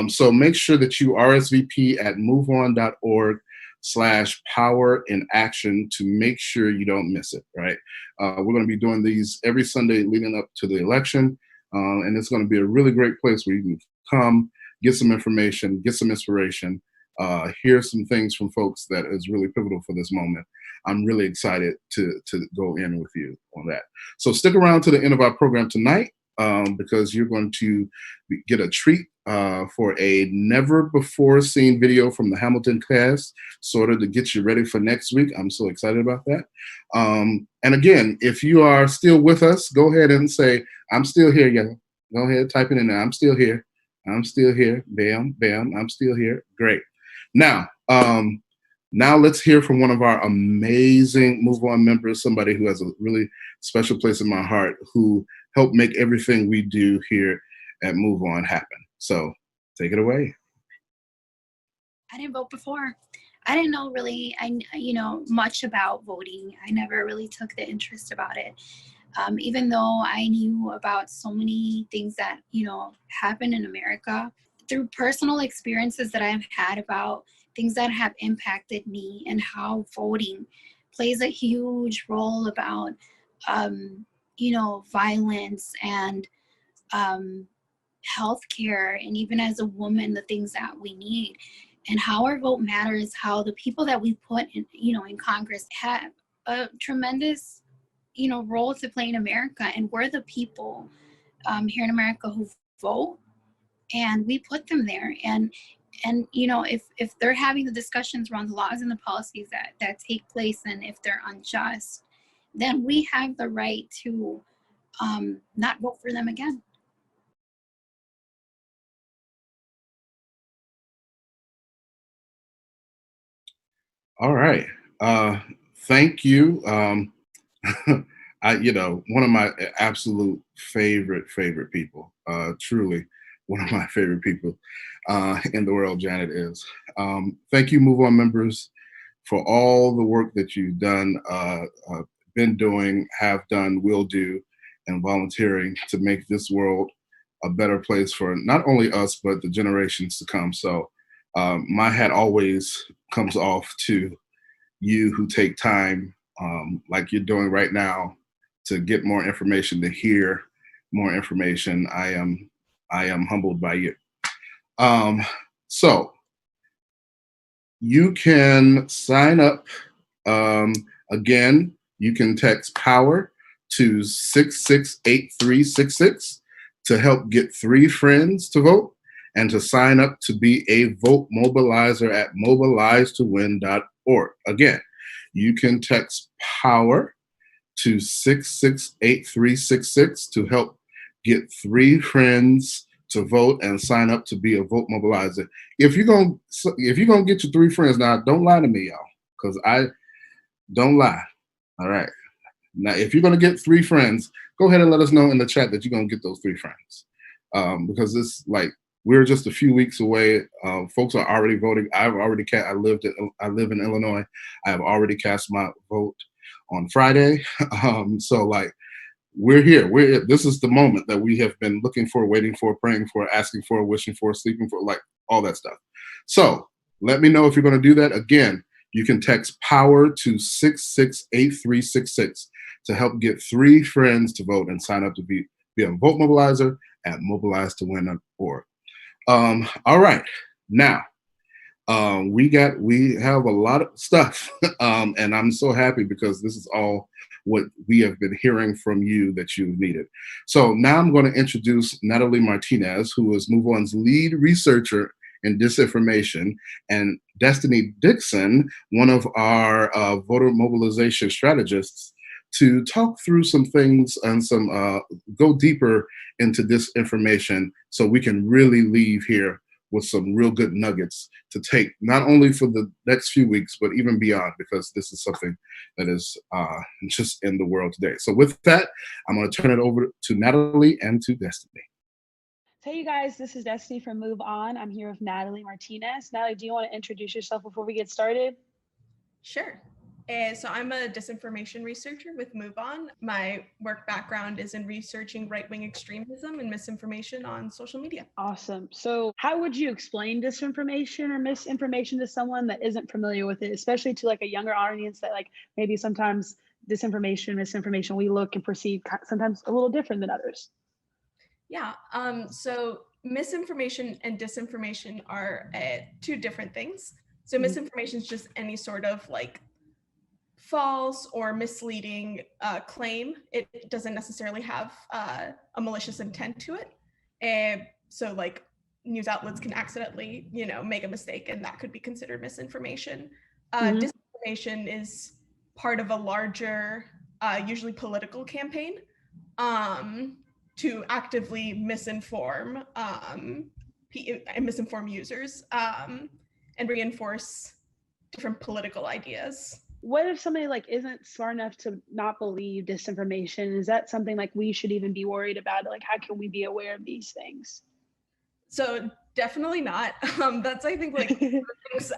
S2: So make sure that you RSVP at moveon.org/power-in-action to make sure you don't miss it, right? We're going to be doing these every Sunday leading up to the election, and it's going to be a really great place where you can come, get some information, get some inspiration, hear some things from folks that is really pivotal for this moment. I'm really excited to go in with you on that. So stick around to the end of our program tonight, because you're going to get a treat for a never before seen video from the Hamilton cast, sort of to get you ready for next week. I'm so excited about that. And again, if you are still with us, go ahead and say, I'm still here, y'all. Go ahead, type it in there. I'm still here. I'm still here. Bam, bam, I'm still here. Great. Now let's hear from one of our amazing Move On members, somebody who has a really special place in my heart, who helped make everything we do here at Move On happen. So take it away.
S6: I didn't vote before. I didn't know really, much about voting. I never really took the interest about it. Even though I knew about so many things that, happen in America, through personal experiences that I've had about things that have impacted me and how voting plays a huge role about, violence and healthcare, and even as a woman, the things that we need and how our vote matters, how the people that we put in, in Congress have a tremendous, role to play in America. And we're the people here in America who vote, and we put them there. And if they're having the discussions around the laws and the policies that take place, and if they're unjust, then we have the right to not vote for them again.
S2: All right. Thank you. One of my absolute favorite people, truly one of my favorite people in the world, Janet is. Thank you, Move On members, for all the work that you've done, been doing, have done, will do, and volunteering to make this world a better place for not only us, but the generations to come. So my hat always comes off to you who take time, like you're doing right now, to get more information, to hear more information. I am humbled by you. So you can sign up. Again, you can text POWER to 668366 to help get 3 friends to vote, and to sign up to be a vote mobilizer at mobilizetowin.org. Again, you can text POWER to 668366 to help get 3 friends to vote and sign up to be a vote mobilizer. If you're gonna get your 3 friends, now don't lie to me, y'all, because I don't lie. All right. Now, if you're gonna get 3 friends, go ahead and let us know in the chat that you're gonna get those 3 friends, because it's like we're just a few weeks away. Folks are already voting. I live in Illinois. I have already cast my vote on Friday. So like we're here. This is the moment that we have been looking for, waiting for, praying for, asking for, wishing for, sleeping for, like all that stuff. So let me know if you're going to do that. Again, you can text POWER to 668366 to help get 3 friends to vote and sign up to be a vote mobilizer at mobilizetowin.org. All right, now we have a lot of stuff, and I'm so happy because this is all what we have been hearing from you that you've needed. So now I'm going to introduce Natalie Martinez, who is Move On's lead researcher in disinformation, and Destiny Dixon, one of our voter mobilization strategists, to talk through some things and go deeper into disinformation so we can really leave here with some real good nuggets to take, not only for the next few weeks, but even beyond, because this is something that is just in the world today. So with that, I'm going to turn it over to Natalie and to Destiny.
S7: Hey, you guys, this is Destiny from Move On. I'm here with Natalie Martinez. Natalie, do you want to introduce yourself before we get started?
S8: Sure. So I'm a disinformation researcher with Move On. My work background is in researching right-wing extremism and misinformation on social media.
S7: Awesome. So how would you explain disinformation or misinformation to someone that isn't familiar with it, especially to like a younger audience that like maybe sometimes disinformation, misinformation, we look and perceive sometimes a little different than others?
S8: Yeah. So misinformation and disinformation are 2 different things. So misinformation is just any sort of like false or misleading claim. It doesn't necessarily have a malicious intent to it. So like news outlets can accidentally, make a mistake, and that could be considered misinformation. Disinformation is part of a larger, usually political campaign to actively misinform users and reinforce different political ideas.
S7: What if somebody like isn't smart enough to not believe disinformation? Is that something like we should even be worried about? Like, how can we be aware of these things?
S8: So definitely not. That's, I think, like things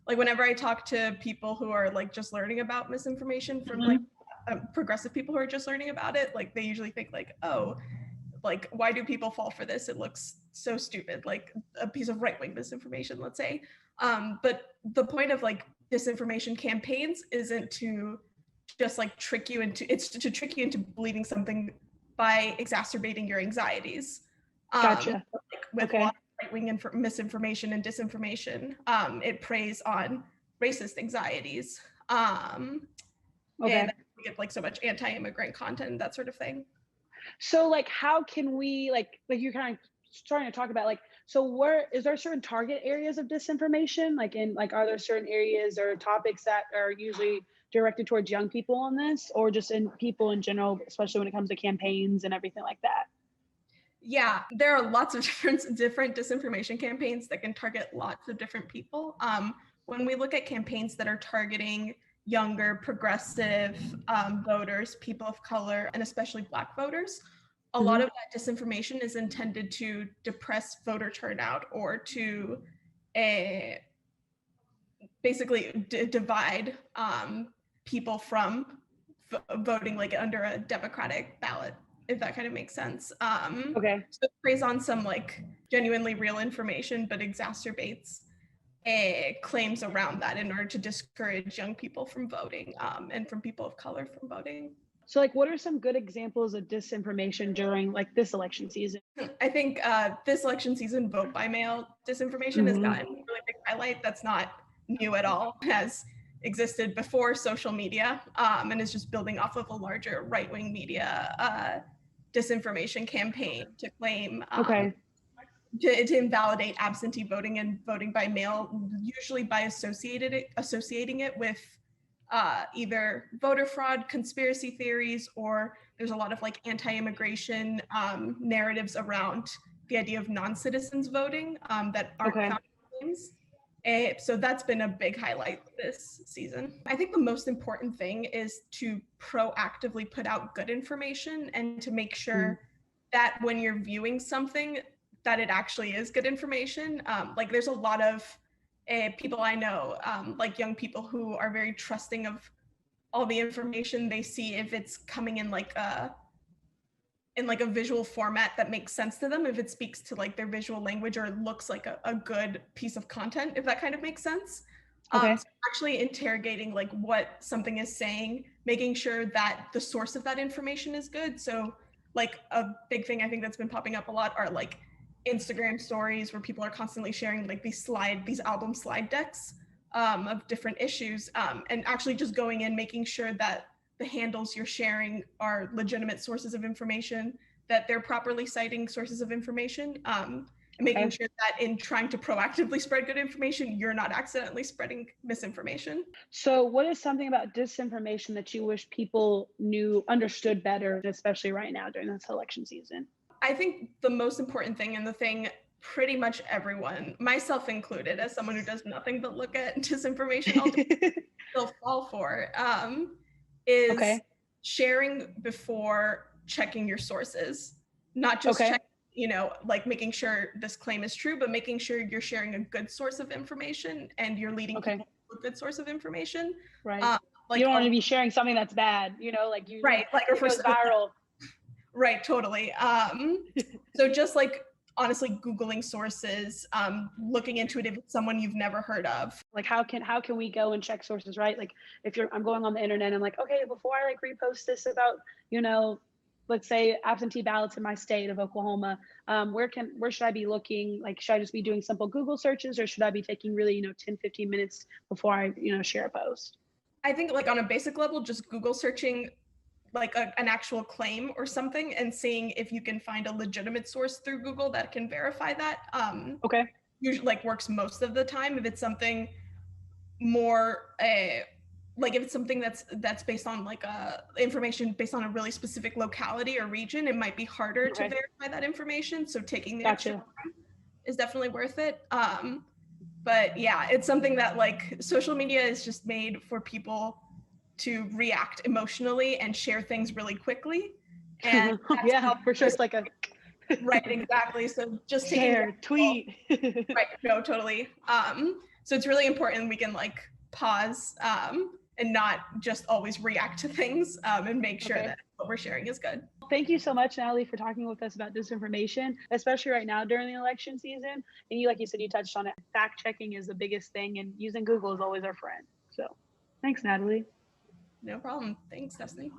S8: Like whenever I talk to people who are like just learning about misinformation from like progressive people who are just learning about it, like they usually think like, oh, like why do people fall for this? It looks so stupid, like a piece of right-wing misinformation, let's say. But the point of like disinformation campaigns isn't to just like trick you into, it's to trick you into believing something by exacerbating your anxieties.
S7: Gotcha.
S8: Like with a lot of right-wing misinformation and disinformation, it preys on racist anxieties. And we get like so much anti-immigrant content, that sort of thing.
S7: So like, how can we like you're kind of starting to talk about like, so where is there certain target areas of disinformation? Like are there certain areas or topics that are usually directed towards young people on this, or just in people in general, especially when it comes to campaigns and everything like that?
S8: Yeah, there are lots of different disinformation campaigns that can target lots of different people. When we look at campaigns that are targeting younger, progressive voters, people of color, and especially Black voters, a lot of that disinformation is intended to depress voter turnout or to basically divide people from voting like under a Democratic ballot, if that kind of makes sense. So it preys on some like genuinely real information, but exacerbates claims around that in order to discourage young people from voting and from people of color from voting.
S7: So like, what are some good examples of disinformation during like this election season?
S8: I think this election season, vote by mail disinformation has gotten a really big highlight. That's not new at all. It has existed before social media and is just building off of a larger right-wing media disinformation campaign to claim to invalidate absentee voting and voting by mail, usually by associating it with either voter fraud, conspiracy theories, or there's a lot of like anti-immigration narratives around the idea of non-citizens voting that aren't found in claims. So that's been a big highlight this season. I think the most important thing is to proactively put out good information and to make sure that when you're viewing something, that it actually is good information. Like there's a lot of people I know, like young people who are very trusting of all the information they see if it's coming in like a visual format that makes sense to them, if it speaks to like their visual language or looks like a good piece of content, if that kind of makes sense. So actually interrogating like what something is saying, making sure that the source of that information is good. So like a big thing I think that's been popping up a lot are like Instagram stories where people are constantly sharing like these album slide decks of different issues, and actually just going in, making sure that the handles you're sharing are legitimate sources of information, that they're properly citing sources of information, and making sure that in trying to proactively spread good information, you're not accidentally spreading misinformation.
S7: So what is something about disinformation that you wish people understood better, especially right now during this election season?
S8: I think the most important thing, and the thing pretty much everyone, myself included, as someone who does nothing but look at disinformation all day, still fall for, is sharing before checking your sources. Not just check, like making sure this claim is true, but making sure you're sharing a good source of information and you're leading people to a good source of information.
S7: Like you don't want to be sharing something that's bad, like you
S8: like
S7: it goes viral.
S8: Right, totally. So just like honestly Googling sources, looking into it if it's someone you've never heard of.
S7: Like how can we go and check sources, right? Like if I'm going on the internet, I'm like, okay, before I like repost this about, let's say absentee ballots in my state of Oklahoma, where should I be looking? Like, should I just be doing simple Google searches, or should I be taking really, 10, 15 minutes before I, share a post?
S8: I think like on a basic level, just Google searching like an actual claim or something and seeing if you can find a legitimate source through Google that can verify that. Usually like works most of the time. If it's something more like if it's something that's based on like information based on a really specific locality or region, it might be harder to verify that information. So taking the extra time is definitely worth it. But yeah, it's something that like social media is just made for people to react emotionally and share things really quickly. And
S7: for sure. It's like a
S8: right, exactly. So just
S7: share, tweet.
S8: Right, no, totally. So it's really important we can like pause and not just always react to things and make sure that what we're sharing is good.
S7: Thank you so much, Natalie, for talking with us about disinformation, especially right now during the election season. And you, like you said, you touched on it. Fact checking is the biggest thing, and using Google is always our friend. So thanks, Natalie.
S8: No problem. Thanks, Destiny.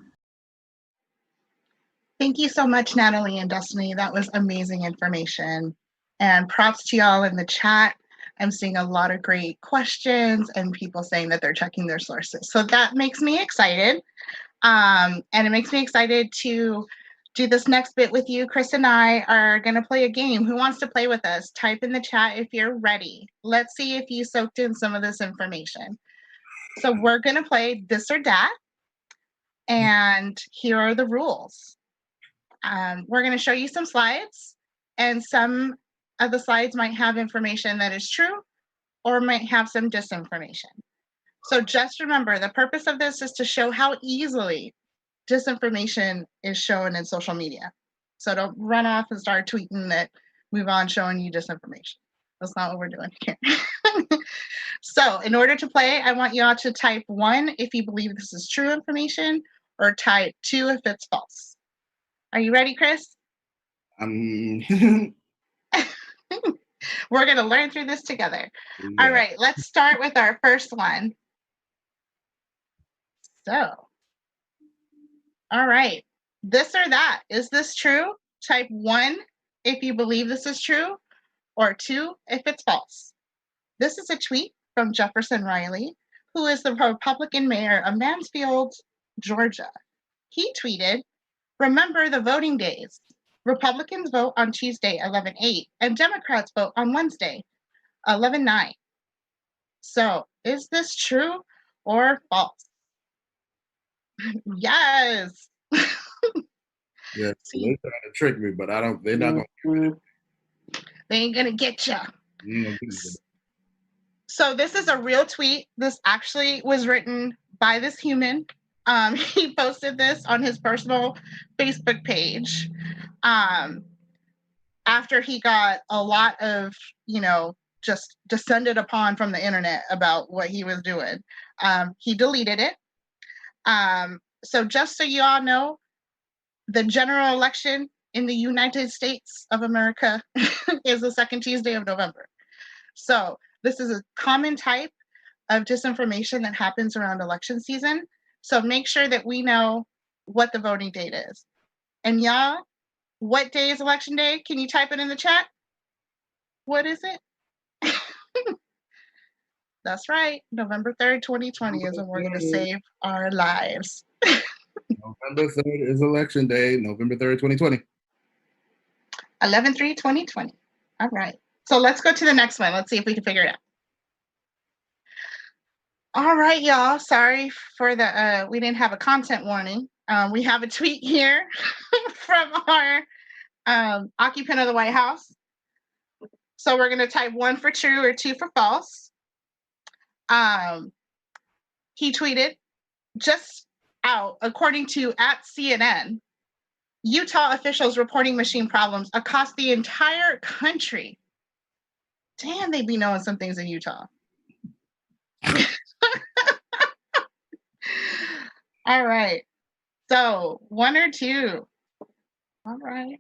S5: Thank you so much, Natalie and Destiny. That was amazing information. And props to y'all in the chat. I'm seeing a lot of great questions and people saying that they're checking their sources. So that makes me excited. And it makes me excited to do this next bit with you. Chris and I are going to play a game. Who wants to play with us? Type in the chat if you're ready. Let's see if you soaked in some of this information. So we're going to play this or that. And here are the rules. We're going to show you some slides, and some of the slides might have information that is true or might have some disinformation. So just remember, the purpose of this is to show how easily disinformation is shown in social media. So don't run off and start tweeting that move on showing you disinformation. That's not what we're doing here. So in order to play, I want you all to type 1 if you believe this is true information, or type 2 if it's false. Are you ready, Chris? We're going to learn through this together. Yeah. All right, let's start with our first one. So, all right, this or that. Is this true? Type 1 if you believe this is true, or 2 if it's false. This is a tweet from Jefferson Riley, who is the Republican mayor of Mansfield, Georgia. He tweeted, "Remember the voting days. Republicans vote on Tuesday, 11/8, and Democrats vote on Wednesday, 11/9. So, is this true or false?" Yes.
S2: Yeah, they're trying to trick me, but they're not going to.
S5: They ain't going to get you. So this is a real tweet. This actually was written by this human. He posted this on his personal Facebook page after he got a lot of, just descended upon from the internet about what he was doing. He deleted it. So just so you all know, the general election in the United States of America is the second Tuesday of November. So this is a common type of disinformation that happens around election season. So make sure that we know what the voting date is. And y'all, what day is election day? Can you type it in the chat? What is it? That's right. November 3rd, 2020 is when we're going to save our lives.
S2: November 3rd is election day, November 3rd, 2020.
S5: 11/3/2020. All right. So let's go to the next one. Let's see if we can figure it out. All right, y'all. Sorry for the, we didn't have a content warning. We have a tweet here from our occupant of the White House. So we're going to type 1 for true or 2 for false. He tweeted, "Just out, according to @CNN, Utah officials reporting machine problems across the entire country." Damn, they be knowing some things in Utah. All right. So 1 or 2. All right.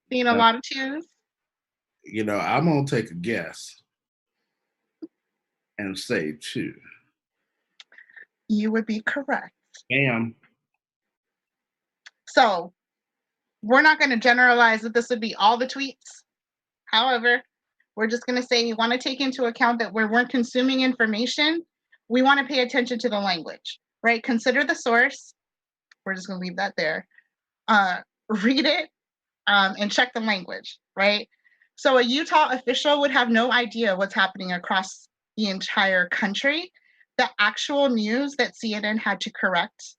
S5: Seeing a lot of 2s.
S2: I'm going to take a guess and say 2.
S5: You would be correct.
S2: Damn.
S5: So we're not going to generalize that this would be all the tweets. However, we're just going to say you want to take into account that where we're consuming information, we want to pay attention to the language, right? Consider the source. We're just going to leave that there. Read it and check the language, right? So a Utah official would have no idea what's happening across the entire country. The actual news that CNN had to correct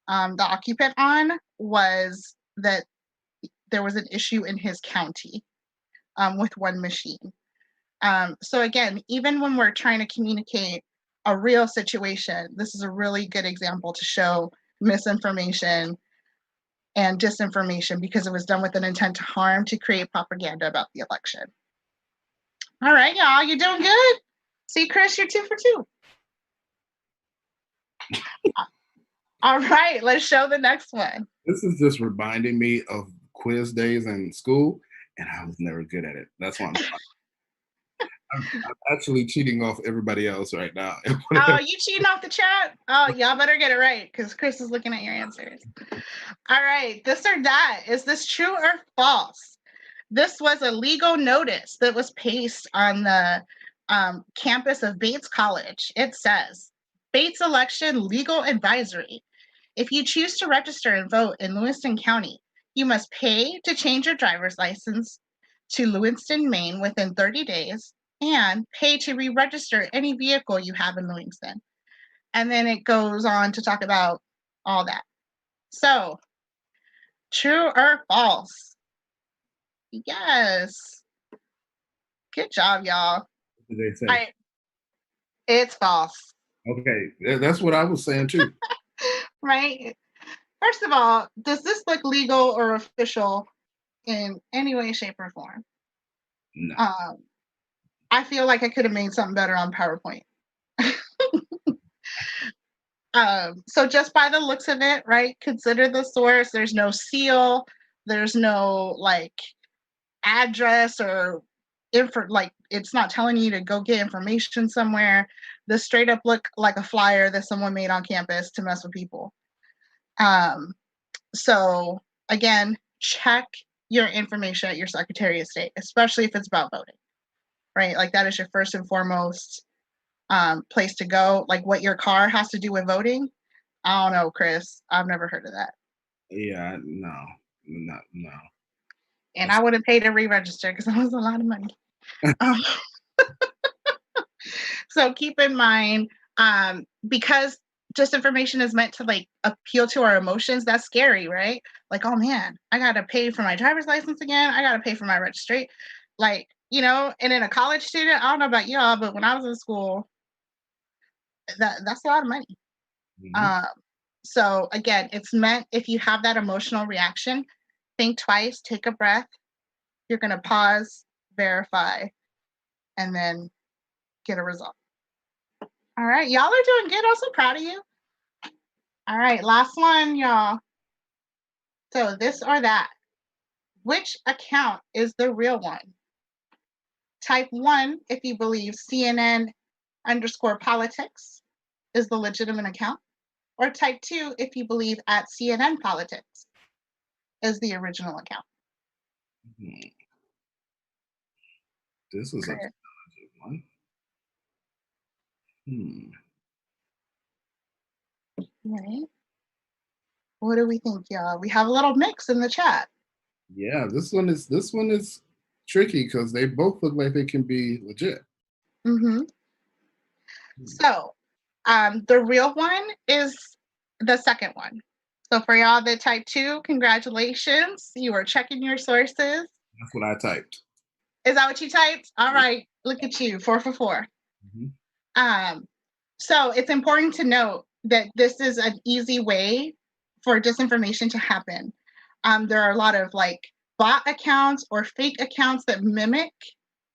S5: the occupant on was that there was an issue in his county with one machine. So again, even when we're trying to communicate a real situation, this is a really good example to show misinformation and disinformation because it was done with an intent to harm, to create propaganda about the election. All right, y'all, you doing good? See, Chris, you're 2 for 2. All right, let's show the next one.
S2: This is just reminding me of quiz days in school, and I was never good at it. That's why I'm actually cheating off everybody else right now.
S5: Oh, you cheating off the chat? Oh, y'all better get it right because Chris is looking at your answers. All right, this or that. Is this true or false? This was a legal notice that was pasted on the campus of Bates College. It says, Bates election legal advisory. If you choose to register and vote in Lewiston County, you must pay to change your driver's license to Lewiston, Maine within 30 days and pay to re-register any vehicle you have in Lewiston. And then it goes on to talk about all that. So, true or false? Yes. Good job, y'all.
S2: What did they say?
S5: It's false.
S2: Okay, that's what I was saying too.
S5: Right? First of all, does this look legal or official in any way, shape, or form?
S2: No.
S5: I feel like I could have made something better on PowerPoint. So just by the looks of it, right? Consider the source. There's no seal. There's no like address or like it's not telling you to go get information somewhere. This straight up look like a flyer that someone made on campus to mess with people. So again, check your information at your Secretary of State, especially if it's about voting, right? Like that is your first and foremost place to go. Like what your car has to do with voting. I don't know, Chris. I've never heard of that.
S2: Yeah, no.
S5: And I would have paid to re-register because that was a lot of money. So keep in mind, because disinformation is meant to like appeal to our emotions, that's scary, right? Like, oh man, I gotta pay for my driver's license again. I gotta pay for my registry. Like, you know, and in a college student, I don't know about y'all, but when I was in school, that's a lot of money.
S2: Mm-hmm.
S5: So again, it's meant if you have that emotional reaction, think twice, take a breath. You're gonna pause, verify, and then get a result. All right, y'all are doing good. I'm so proud of you. All right, last one, y'all. So this or that. Which account is the real one? Type 1 if you believe CNN_politics is the legitimate account. Or type 2 if you believe at CNN politics is the original account.
S2: This is a challenging one.
S5: Right. What do we think, y'all? We have a little mix in the chat.
S2: Yeah, this one is tricky because they both look like they can be legit.
S5: So, the real one is the second one. So for y'all that type 2, congratulations. You are checking your sources.
S2: That's what I typed.
S5: Is that what you typed? All right, look at you, 4 for 4. So it's important to note that this is an easy way for disinformation to happen. There are a lot of like bot accounts or fake accounts that mimic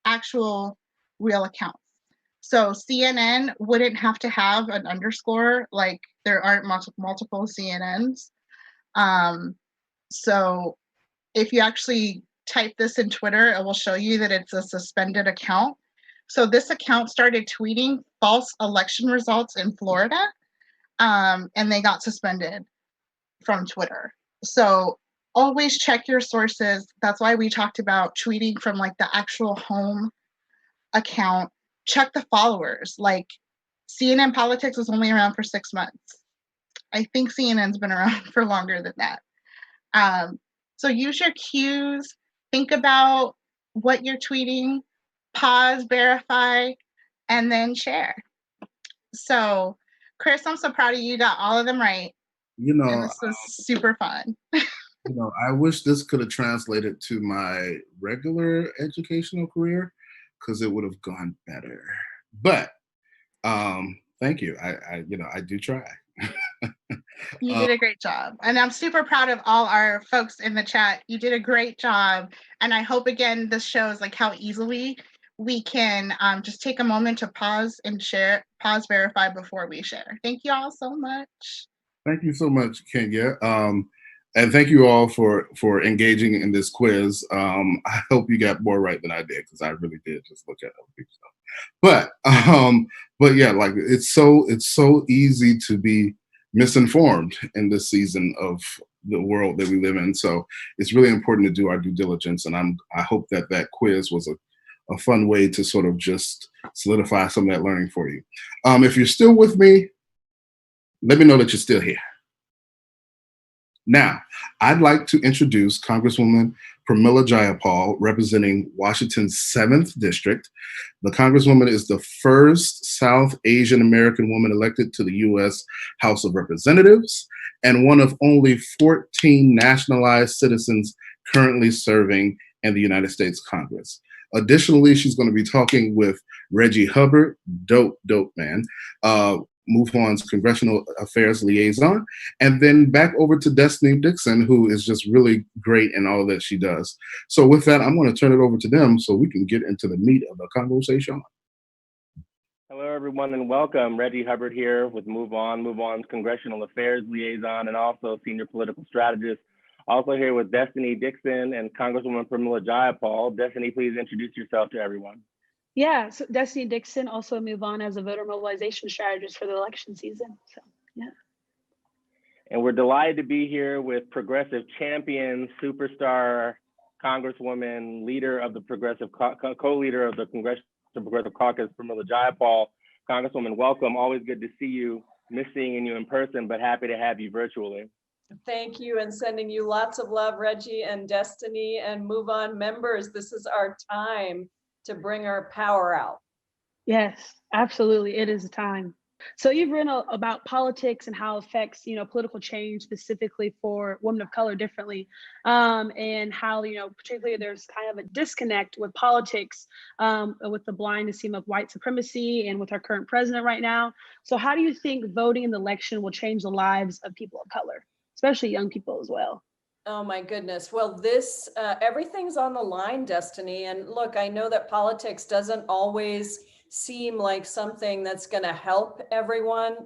S5: actual real accounts. So CNN wouldn't have to have an underscore, like there aren't multiple CNNs. So if you actually type this in Twitter, it will show you that it's a suspended account. So this account started tweeting false election results in Florida, and they got suspended from Twitter. So always check your sources. That's why we talked about tweeting from like the actual home account. Check the followers. Like CNN Politics was only around for 6 months. I think CNN's been around for longer than that. So use your cues. Think about what you're tweeting. Pause, verify, and then share. So, Chris, I'm so proud of you. You got all of them right.
S2: You know,
S5: and this was super fun.
S2: You know, I wish this could have translated to my regular educational career because it would have gone better. But thank you. I do try.
S5: You did a great job. And I'm super proud of all our folks in the chat. You did a great job. And I hope, again, this shows like how easily we can just take a moment to pause and share, verify before we share. Thank you all so much.
S2: Thank you so much, Kenya. And thank you all for engaging in this quiz. I hope you got more right than I did, because I really did just look at other people's stuff. But yeah, like it's so easy to be misinformed in this season of the world that we live in. So it's really important to do our due diligence. And I hope that quiz was a fun way to sort of just solidify some of that learning for you. If you're still with me, let me know that you're still here. Now, I'd like to introduce Congresswoman Pramila Jayapal, representing Washington's 7th District. The Congresswoman is the first South Asian American woman elected to the U.S. House of Representatives and one of only 14 nationalized citizens currently serving in the United States Congress. Additionally, she's going to be talking with Reggie Hubbard, dope man, MoveOn's Congressional Affairs Liaison, and then back over to Destiny Dixon, who is just really great in all that she does. So with that, I'm going to turn it over to them so we can get into the meat of the conversation.
S9: Hello, everyone, and welcome. Reggie Hubbard here with MoveOn's Congressional Affairs Liaison and also Senior Political Strategist. Also here with Destiny Dixon and Congresswoman Pramila Jayapal. Destiny, please introduce yourself to everyone.
S7: Yeah, so Destiny Dixon, also MoveOn as a voter mobilization strategist for the election season. So, yeah.
S9: And we're delighted to be here with progressive champion, superstar, Congresswoman, leader of the progressive, co-leader of the Congressional Progressive Caucus, Pramila Jayapal. Congresswoman, welcome. Always good to see you. Miss seeing you in person, but happy to have you virtually.
S10: Thank you, and sending you lots of love, Reggie and Destiny and MoveOn members. This is our time to bring our power out.
S7: Yes, absolutely. It is a time. So you've written about politics and how it affects, political change specifically for women of color differently, and how, particularly there's kind of a disconnect with politics, with the blind esteem of white supremacy and with our current president right now. So how do you think voting in the election will change the lives of people of color, especially young people as well?
S10: Oh my goodness. Well, this, everything's on the line, Destiny. And look, I know that politics doesn't always seem like something that's going to help everyone.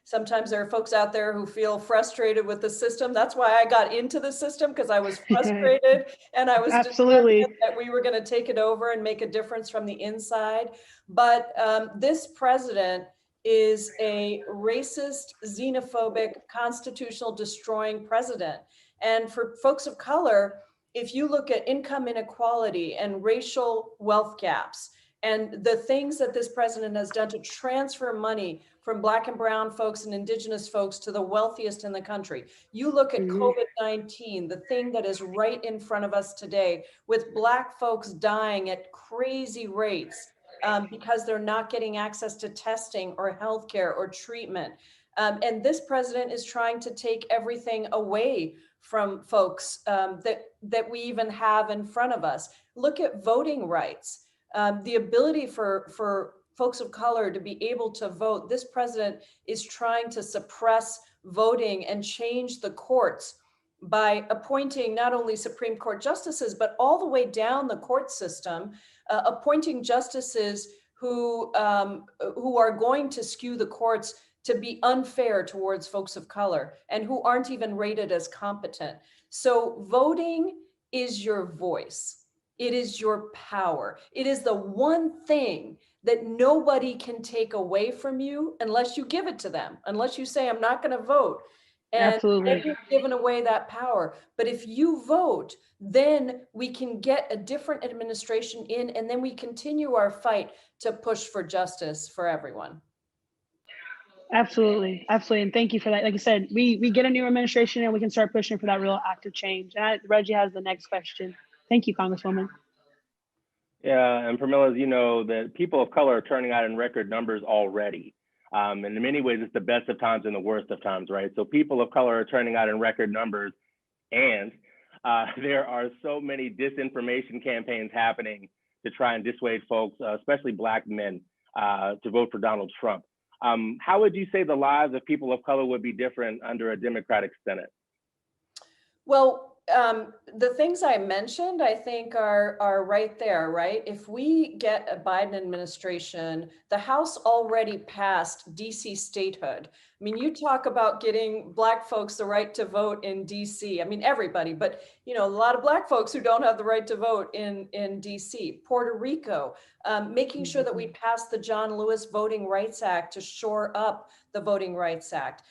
S10: Sometimes there are folks out there who feel frustrated with the system. That's why I got into the system, because I was frustrated and I was determined that we were going to take it over and make a difference from the inside. But this president is a racist, xenophobic, constitutional destroying president. And for folks of color, if you look at income inequality and racial wealth gaps and the things that this president has done to transfer money from Black and brown folks and indigenous folks to the wealthiest in the country, you look at COVID-19, the thing that is right in front of us today, with Black folks dying at crazy rates because they're not getting access to testing or healthcare or treatment. And this president is trying to take everything away from folks that we even have in front of us. Look at voting rights, the ability for folks of color to be able to vote. This president is trying to suppress voting and change the courts by appointing not only Supreme Court justices, but all the way down the court system, appointing justices who are going to skew the courts to be unfair towards folks of color and who aren't even rated as competent. So voting is your voice. It is your power. It is the one thing that nobody can take away from you unless you give it to them, unless you say, I'm not going to vote. And then you're giving away that power. But if you vote, then we can get a different administration in, and then we continue our fight to push for justice for everyone.
S7: Absolutely. And thank you for that. Like I said, we get a new administration and we can start pushing for that real active change. And Reggie has the next question. Thank you, Congresswoman.
S9: Yeah, and Pramila, as you know, that people of color are turning out in record numbers already. And in many ways, it's the best of times and the worst of times, right? So people of color are turning out in record numbers, and there are so many disinformation campaigns happening to try and dissuade folks, especially Black men, to vote for Donald Trump. How would you say the lives of people of color would be different under a Democratic Senate?
S10: Well, the things I mentioned, I think are right there, right? If we get a Biden administration, the House already passed DC statehood. I mean, you talk about getting Black folks the right to vote in DC. I mean, everybody, but a lot of Black folks who don't have the right to vote in DC. Puerto Rico, making sure that we pass the John Lewis Voting Rights Act to shore up the Voting Rights Act.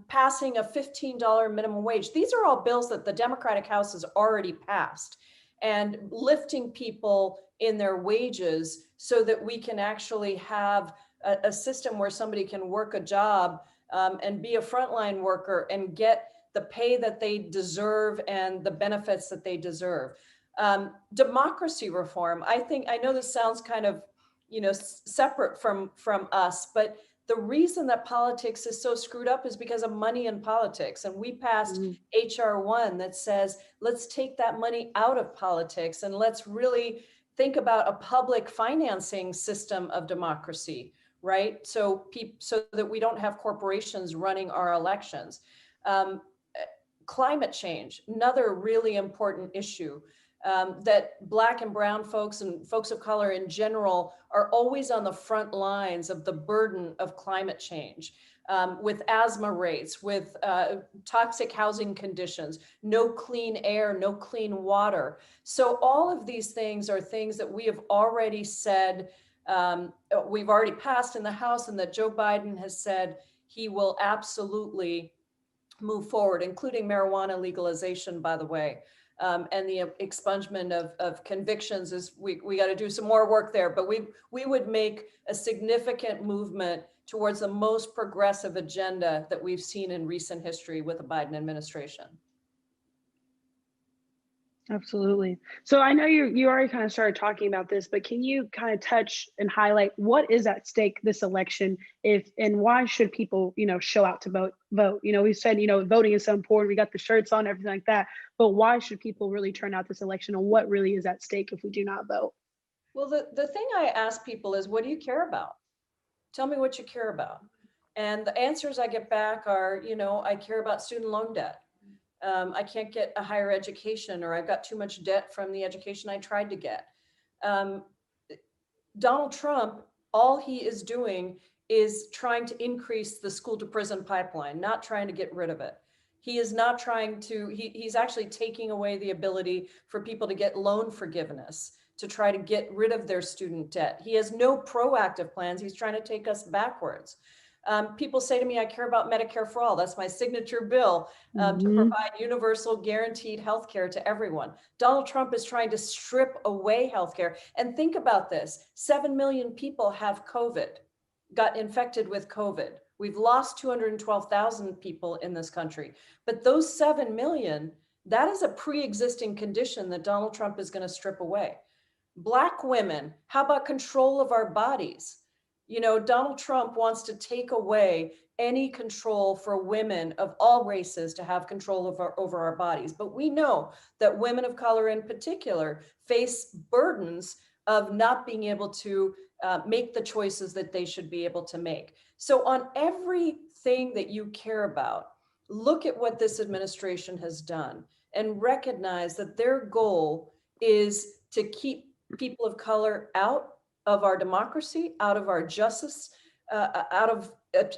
S10: Passing a $15 minimum wage. These are all bills that the Democratic House has already passed, and lifting people in their wages so that we can actually have a system where somebody can work a job and be a frontline worker and get the pay that they deserve and the benefits that they deserve. Democracy reform. I know this sounds kind of, separate from us, but the reason that politics is so screwed up is because of money in politics. And we passed HR 1 that says, let's take that money out of politics and let's really think about a public financing system of democracy, right? So that we don't have corporations running our elections. Climate change, another really important issue. That Black and brown folks and folks of color in general are always on the front lines of the burden of climate change, with asthma rates, with toxic housing conditions, no clean air, no clean water. So all of these things are things that we have already said, we've already passed in the House, and that Joe Biden has said he will absolutely move forward, including marijuana legalization, by the way. And the expungement of convictions is we got to do some more work there, but we would make a significant movement towards the most progressive agenda that we've seen in recent history with the Biden administration.
S7: Absolutely. So I know you already kind of started talking about this, but can you kind of touch and highlight what is at stake this election, and why should people, show out to vote? We said, voting is so important. We got the shirts on, everything like that. But why should people really turn out this election, and what really is at stake if we do not vote?
S10: Well, the thing I ask people is, what do you care about? Tell me what you care about. And the answers I get back are, I care about student loan debt. I can't get a higher education, or I've got too much debt from the education I tried to get. Donald Trump, all he is doing is trying to increase the school to prison pipeline, not trying to get rid of it. He is not trying to, he's actually taking away the ability for people to get loan forgiveness, to try to get rid of their student debt. He has no proactive plans. He's trying to take us backwards. People say to me, I care about Medicare for all. That's my signature bill to provide universal guaranteed health care to everyone. Donald Trump is trying to strip away health care. And think about this, 7 million people have COVID, got infected with COVID. We've lost 212,000 people in this country. But those 7 million, that is a pre-existing condition that Donald Trump is going to strip away. Black women, how about control of our bodies? Donald Trump wants to take away any control for women of all races to have control over our bodies. But we know that women of color in particular face burdens of not being able to make the choices that they should be able to make. So on everything that you care about, look at what this administration has done and recognize that their goal is to keep people of color out of our democracy, out of our justice, out of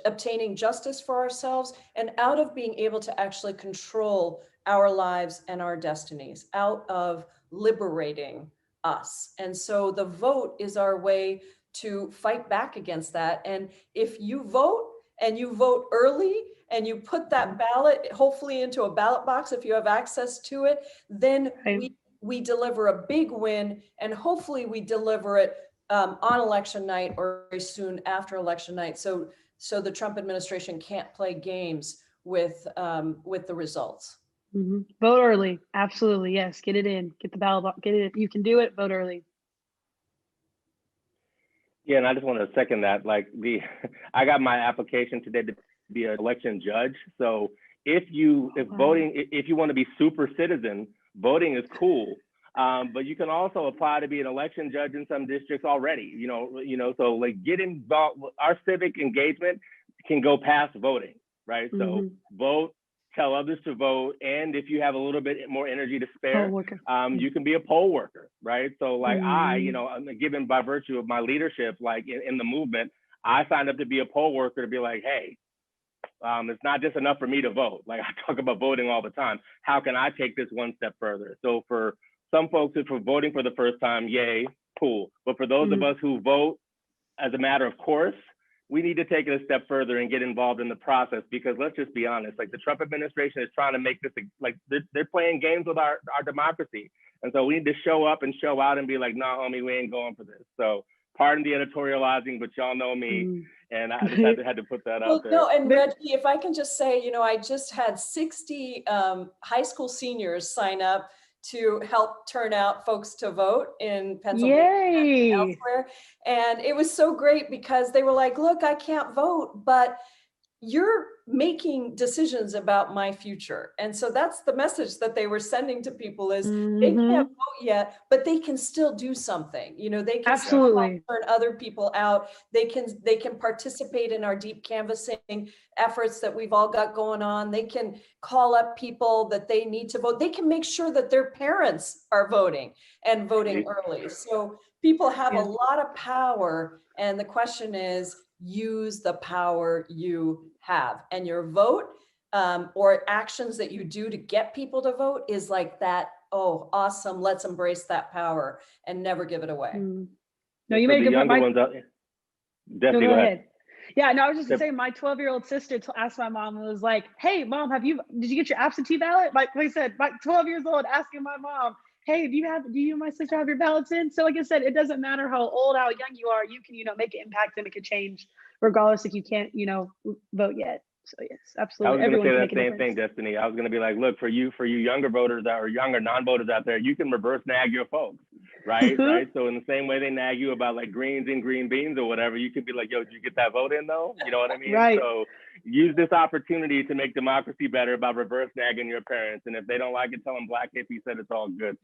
S10: obtaining justice for ourselves, and out of being able to actually control our lives and our destinies, out of liberating us. And so the vote is our way to fight back against that. And if you vote, and you vote early, and you put that ballot hopefully into a ballot box if you have access to it, then we deliver a big win, and hopefully we deliver it on election night or very soon after election night, so the Trump administration can't play games with the results.
S7: Vote early, absolutely, yes. Get it in, get the ballot, get it. You can do it. Vote early.
S9: Yeah, and I just want to second that. I got my application today to be an election judge. So if voting, if you want to be super citizen, voting is cool. But you can also apply to be an election judge in some districts already, so get involved. Our civic engagement can go past voting, right? So vote tell others to vote, and if you have a little bit more energy to spare,
S7: Co-worker.
S9: you can be a poll worker, right? So like given by virtue of my leadership, like in the movement, I signed up to be a poll worker to be like, hey, it's not just enough for me to vote. Like I talk about voting all the time. How can I take this one step further? So for some folks who are voting for the first time, yay, cool. But for those of us who vote as a matter of course, we need to take it a step further and get involved in the process, because let's just be honest, like the Trump administration is trying to make this, like they're playing games with our democracy. And so we need to show up and show out and be like, nah, homie, we ain't going for this. So pardon the editorializing, but y'all know me. And I just had to put that out there.
S10: No, and Reggie, if I can just say, I just had 60 high school seniors sign up to help turn out folks to vote in Pennsylvania and elsewhere. And it was so great because they were like, look, I can't vote, but you're making decisions about my future. And so that's the message that they were sending to people is they can't vote yet, but they can still do something. They can still help turn other people out. They can participate in our deep canvassing efforts that we've all got going on. They can call up people that they need to vote. They can make sure that their parents are voting and voting early. So people have a lot of power. And the question is, use the power you have, and your vote or actions that you do to get people to vote is like that. Oh, awesome. Let's embrace that power and never give it away.
S7: No, you made a good point.
S9: Definitely, go ahead.
S7: Yeah, no, I was just gonna say my 12-year-old sister asked my mom and was like, hey, mom, did you get your absentee ballot? Like I said, my 12 years old asking my mom, hey, do you and my sister have your ballots in? So like I said, it doesn't matter how old, how young you are, you can, make an impact and make a change regardless if you can't, vote yet. So yes, absolutely.
S9: I was going to say that same thing, Destiny. I was going to be like, look, for you younger voters or younger non-voters out there, you can reverse nag your folks, right? Right. So in the same way they nag you about like greens and green beans or whatever, you could be like, yo, did you get that vote in though? You know what I mean?
S7: Right.
S9: So use this opportunity to make democracy better by reverse nagging your parents. And if they don't like it, tell them Black hippie said it's all good.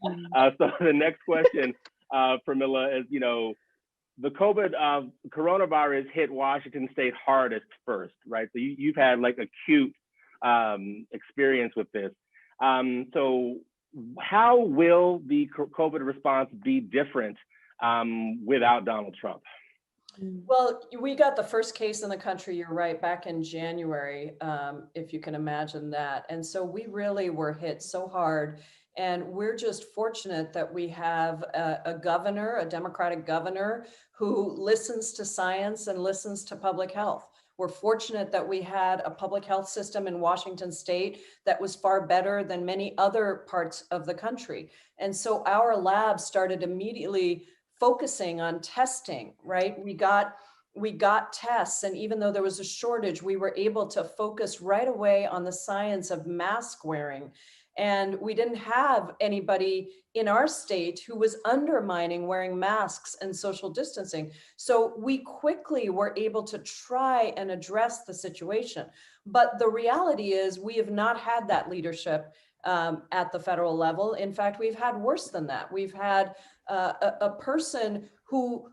S9: So the next question, Pramila, is, the COVID coronavirus hit Washington State hardest first, right? So you've had like acute experience with this. So how will the COVID response be different without Donald Trump?
S10: Well, we got the first case in the country, you're right, back in January, if you can imagine that. And so we really were hit so hard. And we're just fortunate that we have a governor, a Democratic governor, who listens to science and listens to public health. We're fortunate that we had a public health system in Washington State that was far better than many other parts of the country. And so our lab started immediately focusing on testing, right? We got tests, and even though there was a shortage, we were able to focus right away on the science of mask wearing. And we didn't have anybody in our state who was undermining wearing masks and social distancing. So we quickly were able to try and address the situation. But the reality is we have not had that leadership at the federal level. In fact, we've had worse than that. We've had a person who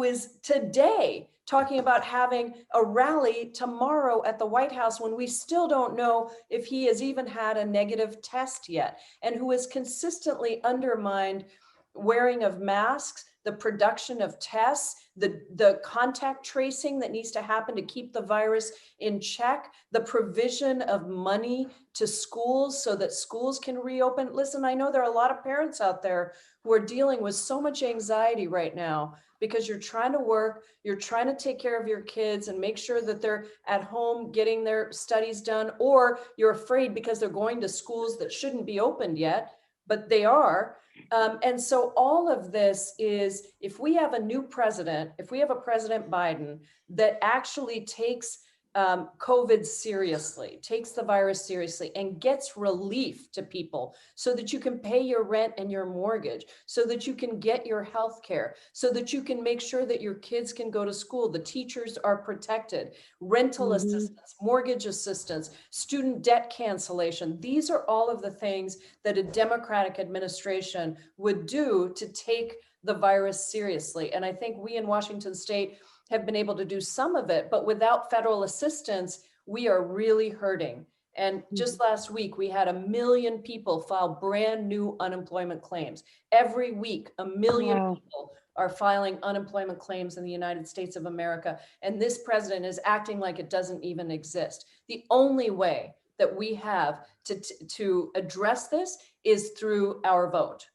S10: is today talking about having a rally tomorrow at the White House when we still don't know if he has even had a negative test yet, and who has consistently undermined wearing of masks, the production of tests, the contact tracing that needs to happen to keep the virus in check, the provision of money to schools so that schools can reopen. Listen, I know there are a lot of parents out there who are dealing with so much anxiety right now because you're trying to work, you're trying to take care of your kids and make sure that they're at home getting their studies done, or you're afraid because they're going to schools that shouldn't be opened yet, but they are. And so all of this is, if we have a new president, if we have a President Biden that actually takes COVID seriously, takes the virus seriously, and gets relief to people so that you can pay your rent and your mortgage, so that you can get your health care, so that you can make sure that your kids can go to school, the teachers are protected, rental assistance, mortgage assistance, student debt cancellation. These are all of the things that a Democratic administration would do to take the virus seriously. And I think we in Washington State have been able to do some of it, but without federal assistance, we are really hurting. And just last week, we had 1 million people file brand new unemployment claims. Every week, 1 million people are filing unemployment claims in the United States of America. And this president is acting like it doesn't even exist. The only way that we have to address this is through our vote,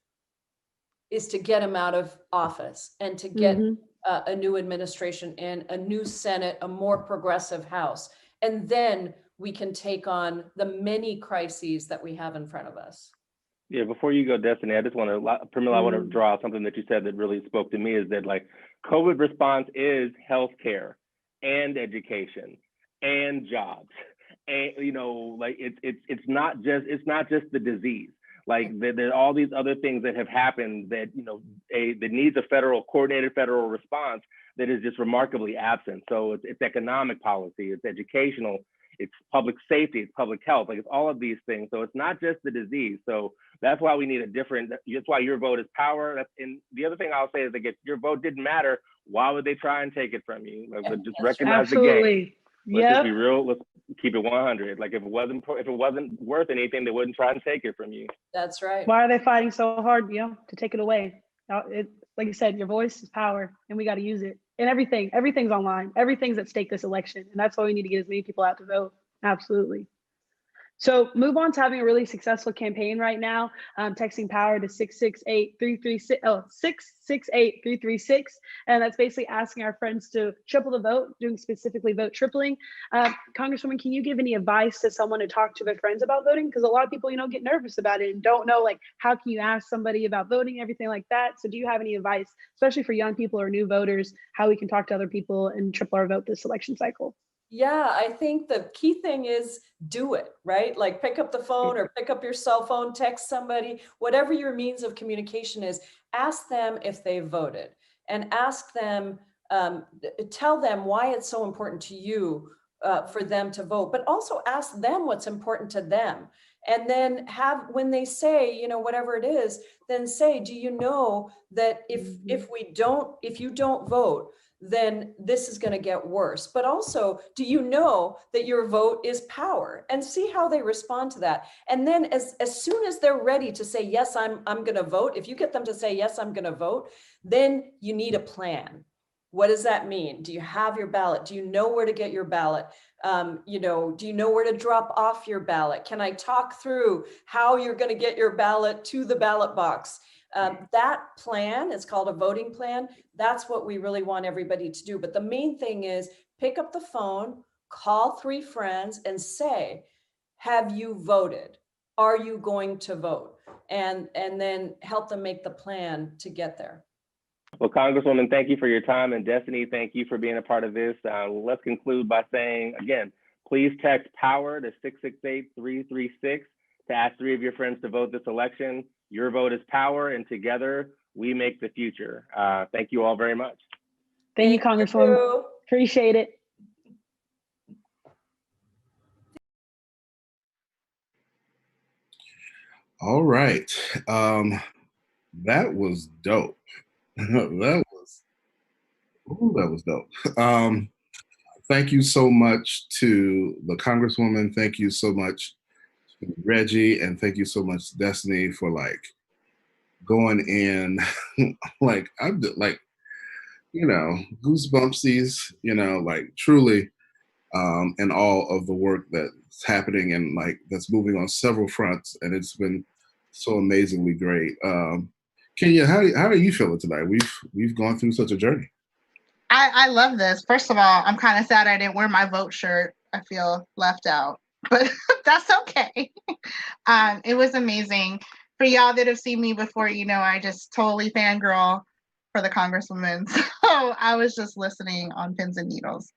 S10: is to get him out of office and to get a new administration in, a new Senate, a more progressive House. And then we can take on the many crises that we have in front of us.
S9: Yeah, before you go, Destiny, I just want to, Pramila, I want to draw out something that you said that really spoke to me, is that like COVID response is healthcare and education and jobs. And, you know, like it's not just the disease. Like there are all these other things that have happened that, you know, that needs a coordinated federal response that is just remarkably absent. So it's economic policy, it's educational, it's public safety, it's public health, like it's all of these things. So it's not just the disease. So that's why we need that's why your vote is power. And the other thing I'll say is that if your vote didn't matter, why would they try and take it from you? Like, just recognize the game. Let's just be real. Let's keep it 100. Like if it wasn't worth anything, they wouldn't try and take it from you.
S10: That's right.
S7: Why are they fighting so hard, to take it away? Like you said, your voice is power, and we got to use it. And everything's online. Everything's at stake this election, and that's why we need to get as many people out to vote. Absolutely. So Move On's having a really successful campaign right now, texting power to 668-336, and that's basically asking our friends to triple the vote, doing specifically vote tripling. Congresswoman, can you give any advice to someone to talk to their friends about voting? Because a lot of people, get nervous about it and don't know, like, how can you ask somebody about voting, everything like that. So do you have any advice, especially for young people or new voters, how we can talk to other people and triple our vote this election cycle?
S10: Yeah, I think the key thing is do it, right? Like pick up the phone or pick up your cell phone, text somebody, whatever your means of communication is, ask them if they voted and ask them, tell them why it's so important to you for them to vote, but also ask them what's important to them. And then when they say, whatever it is, then say, do you know that if you don't vote, then this is going to get worse. But also, do you know that your vote is power? And see how they respond to that. And then as soon as they're ready to say, yes, I'm going to vote, if you get them to say, yes, I'm going to vote, then you need a plan. What does that mean? Do you have your ballot? Do you know where to get your ballot? Do you know where to drop off your ballot? Can I talk through how you're going to get your ballot to the ballot box? That plan, it's called a voting plan. That's what we really want everybody to do. But the main thing is pick up the phone, call 3 friends and say, have you voted? Are you going to vote? And then help them make the plan to get there.
S9: Well, Congresswoman, thank you for your time. And Destiny, thank you for being a part of this. Let's conclude by saying, again, please text POWER to 668-336 to ask 3 of your friends to vote this election. Your vote is power, and together we make the future. Thank you all very much.
S7: Thank you, Congresswoman. Appreciate it.
S2: All right. That was dope. that was dope. Thank you so much to the Congresswoman. Thank you so much to Reggie, and thank you so much, Destiny, for going in I'm goosebumpsies, truly in all of the work that's happening and that's moving on several fronts, and it's been so amazingly great. Kenya, how are you feeling tonight? We've gone through such a journey.
S5: I love this. First of all, I'm kind of sad I didn't wear my vote shirt. I feel left out, but that's okay. It was amazing. For y'all that have seen me before, I just totally fangirl for the Congresswoman. So I was just listening on pins and needles.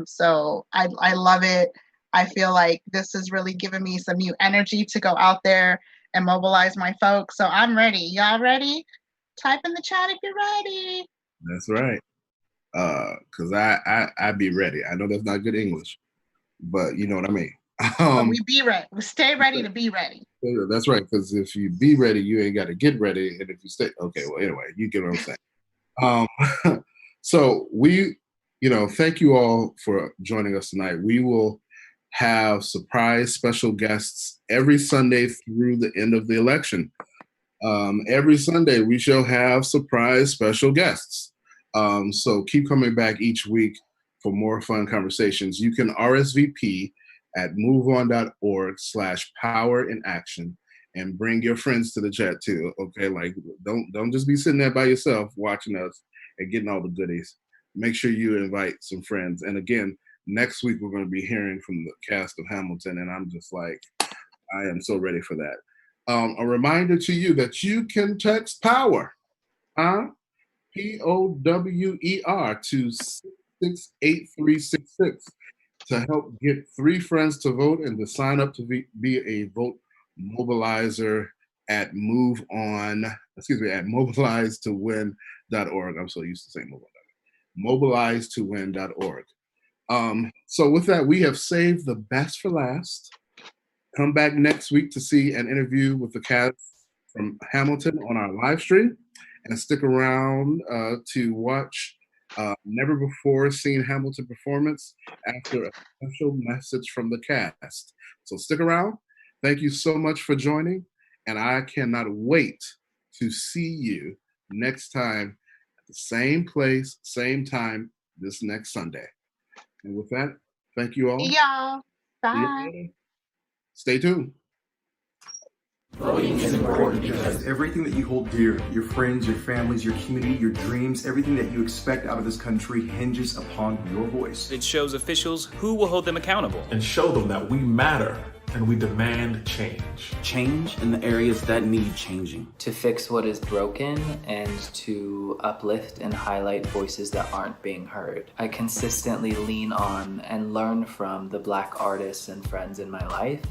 S5: So I love it. I feel like this has really given me some new energy to go out there and mobilize my folks. So I'm ready. Y'all ready? Type in the chat if you're ready.
S2: That's right. Because I'd be ready. I know that's not good English, but you know what I mean.
S5: We be ready. We stay ready to be ready.
S2: That's right. Because if you be ready, you ain't got to get ready. And if you stay, okay. Well, anyway, you get what I'm saying. So we, thank you all for joining us tonight. We will have surprise special guests every Sunday through the end of the election. Every Sunday, we shall have surprise special guests. So keep coming back each week for more fun conversations. You can RSVP at moveon.org/powerinAction and bring your friends to the chat too. Okay, like don't just be sitting there by yourself watching us and getting all the goodies. Make sure you invite some friends. And again, next week we're going to be hearing from the cast of Hamilton, and I'm just like, I am so ready for that. A reminder to you that you can text POWER, POWER, to 68366 to help get 3 friends to vote and to sign up to be a vote mobilizer at mobilize2win.org. I'm so used to saying mobilize2win.org. So with that, we have saved the best for last. Come back next week to see an interview with the cast from Hamilton on our live stream, and stick around to watch never before seen Hamilton performance after a special message from the cast. So stick around. Thank you so much for joining, and I cannot wait to see you next time at the same place, same time this next Sunday. And with that, thank you all.
S5: Yeah. Bye.
S2: Stay tuned.
S11: Voting is important because everything that you hold dear, your friends, your families, your community, your dreams, everything that you expect out of this country hinges upon your voice.
S12: It shows officials who will hold them accountable.
S13: And show them that we matter and we demand change.
S14: Change in the areas that need changing.
S15: To fix what is broken and to uplift and highlight voices that aren't being heard. I consistently lean on and learn from the Black artists and friends in my life,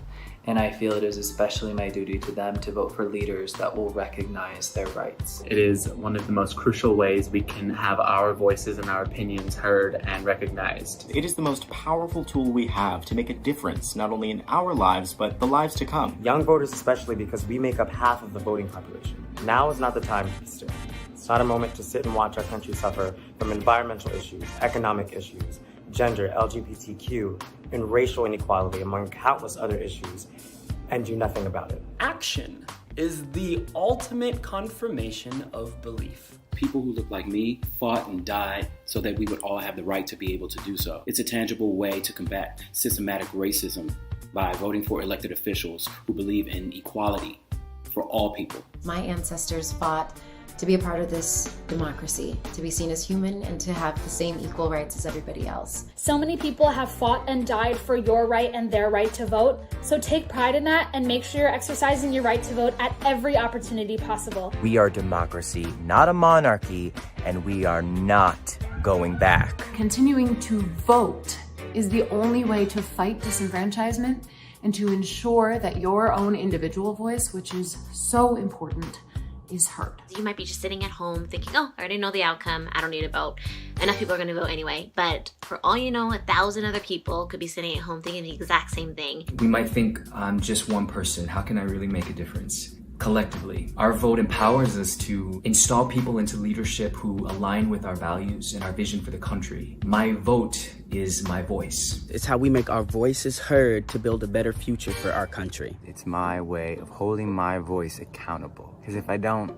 S15: and I feel it is especially my duty to them to vote for leaders that will recognize their rights.
S16: It is one of the most crucial ways we can have our voices and our opinions heard and recognized.
S17: It is the most powerful tool we have to make a difference, not only in our lives, but the lives to come.
S18: Young voters especially, because we make up half of the voting population. Now is not the time to be still. It's not a moment to sit and watch our country suffer from environmental issues, economic issues, gender, LGBTQ, and racial inequality, among countless other issues, and do nothing about it.
S19: Action is the ultimate confirmation of belief.
S20: People who look like me fought and died so that we would all have the right to be able to do so. It's a tangible way to combat systematic racism by voting for elected officials who believe in equality for all people.
S21: My ancestors fought to be a part of this democracy, to be seen as human and to have the same equal rights as everybody else.
S22: So many people have fought and died for your right and their right to vote. So take pride in that and make sure you're exercising your right to vote at every opportunity possible.
S23: We are democracy, not a monarchy, and we are not going back.
S24: Continuing to vote is the only way to fight disenfranchisement and to ensure that your own individual voice, which is so important, is heard.
S25: You might be just sitting at home thinking, oh, I already know the outcome. I don't need to vote. Enough people are going to vote anyway. But for all you know, 1,000 other people could be sitting at home thinking the exact same thing.
S26: We might think, I'm just one person. How can I really make a difference? Collectively, our vote empowers us to install people into leadership who align with our values and our vision for the country. My vote is my voice.
S27: It's how we make our voices heard to build a better future for our country.
S23: It's my way of holding my voice accountable. Because if I don't,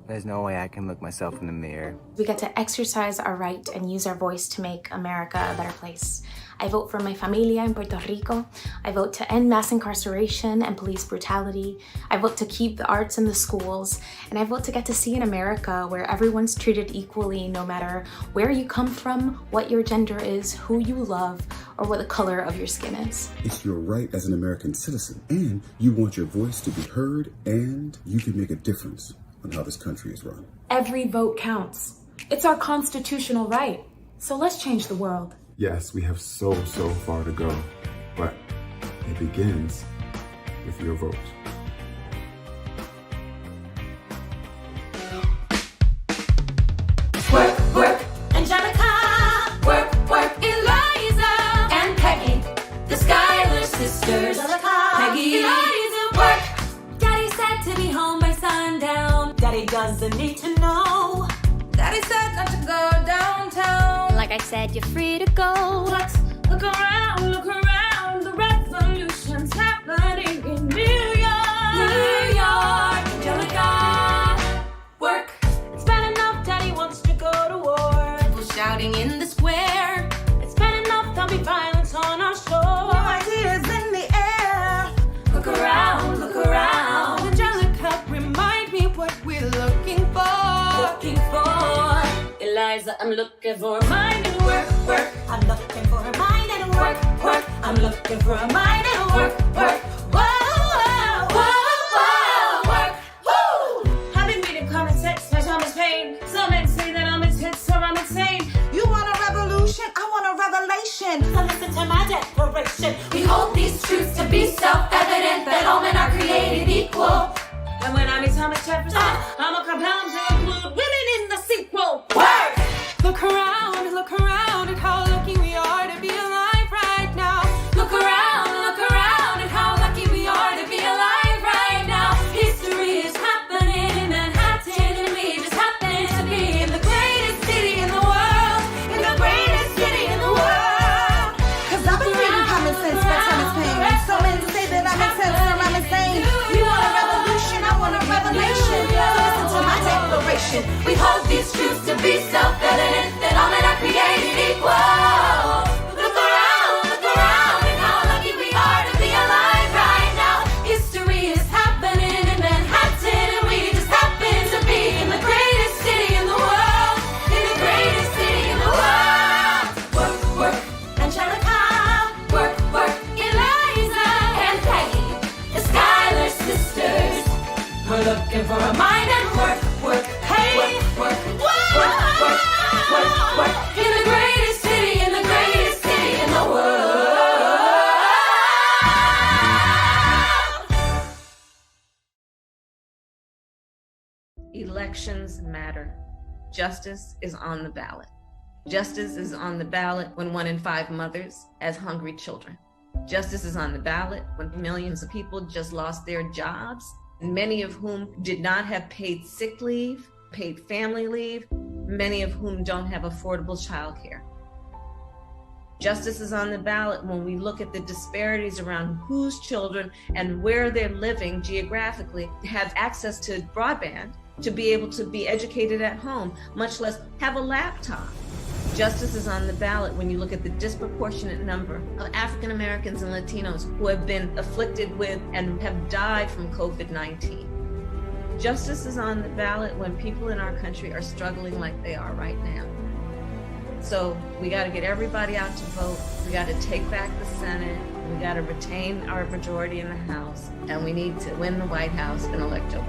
S23: there's no way I can look myself in the mirror.
S28: We get to exercise our right and use our voice to make America a better place. I vote for my familia in Puerto Rico. I vote to end mass incarceration and police brutality. I vote to keep the arts in the schools. And I vote to get to see an America where everyone's treated equally, no matter where you come from, what your gender is, who you love, or what the color of your skin is.
S29: It's your right as an American citizen, and you want your voice to be heard, and you can make a difference on how this country is run.
S24: Every vote counts. It's our constitutional right. So let's change the world.
S29: Yes, we have so far to go, but it begins with your vote.
S22: Work, work, Angelica. Work, work, Eliza. And Peggy, the Schuyler sisters. Peggy, Eliza, work. Daddy said to be home by sundown. Daddy doesn't need to know. Daddy said not to go downtown.
S25: Like I said, you're free to go.
S22: But look around I'm looking for a mind and work, work. I'm looking for a mind and work, work. I'm looking for a mind and work, work. Whoa, whoa, whoa, work, woo.
S1: I've been reading common sense, my time is pain. Some men say that I'm intense or I'm insane.
S3: You want a revolution? I want a revelation.
S22: So listen to my declaration. We hold these truths to be self-evident that all men are created equal.
S1: And when I meet Thomas Jefferson, I'ma compel him to include women in the sequel.
S22: Work!
S1: Look around at how lucky we are to be alive right now.
S22: Look around at how lucky we are to be alive right now. History is happening in Manhattan, and we just happen to be in the greatest city in the world. In the greatest city in the world.
S3: Cause I've been reading common sense by Thomas Paine. So men say that I'm intense or I'm insane. You want a revolution? I want a revelation. So listen to my declaration.
S22: We hold these truths to be self-evident that all men are created equal. Look around at how lucky we are to be alive right now. History is happening in Manhattan, and we just happen to be in the greatest city in the world. In the greatest city in the world. Work, work, Angelica. Work, work, Eliza and Peggy, the Schuyler sisters. We're looking for a mind and work, work, hey, work, work, work, work, work. In the greatest city in the world.
S4: Elections matter. Justice is on the ballot. Justice is on the ballot when 1 in 5 mothers has hungry children. Justice is on the ballot when millions of people just lost their jobs, many of whom did not have paid sick leave, paid family leave, many of whom don't have affordable childcare. Justice is on the ballot when we look at the disparities around whose children and where they're living geographically have access to broadband to be able to be educated at home, much less have a laptop. Justice is on the ballot when you look at the disproportionate number of African Americans and Latinos who have been afflicted with and have died from COVID-19. Justice is on the ballot when people in our country are struggling like they are right now. So we got to get everybody out to vote. We got to take back the Senate. We got to retain our majority in the House. And we need to win the White House and elect Joe Biden.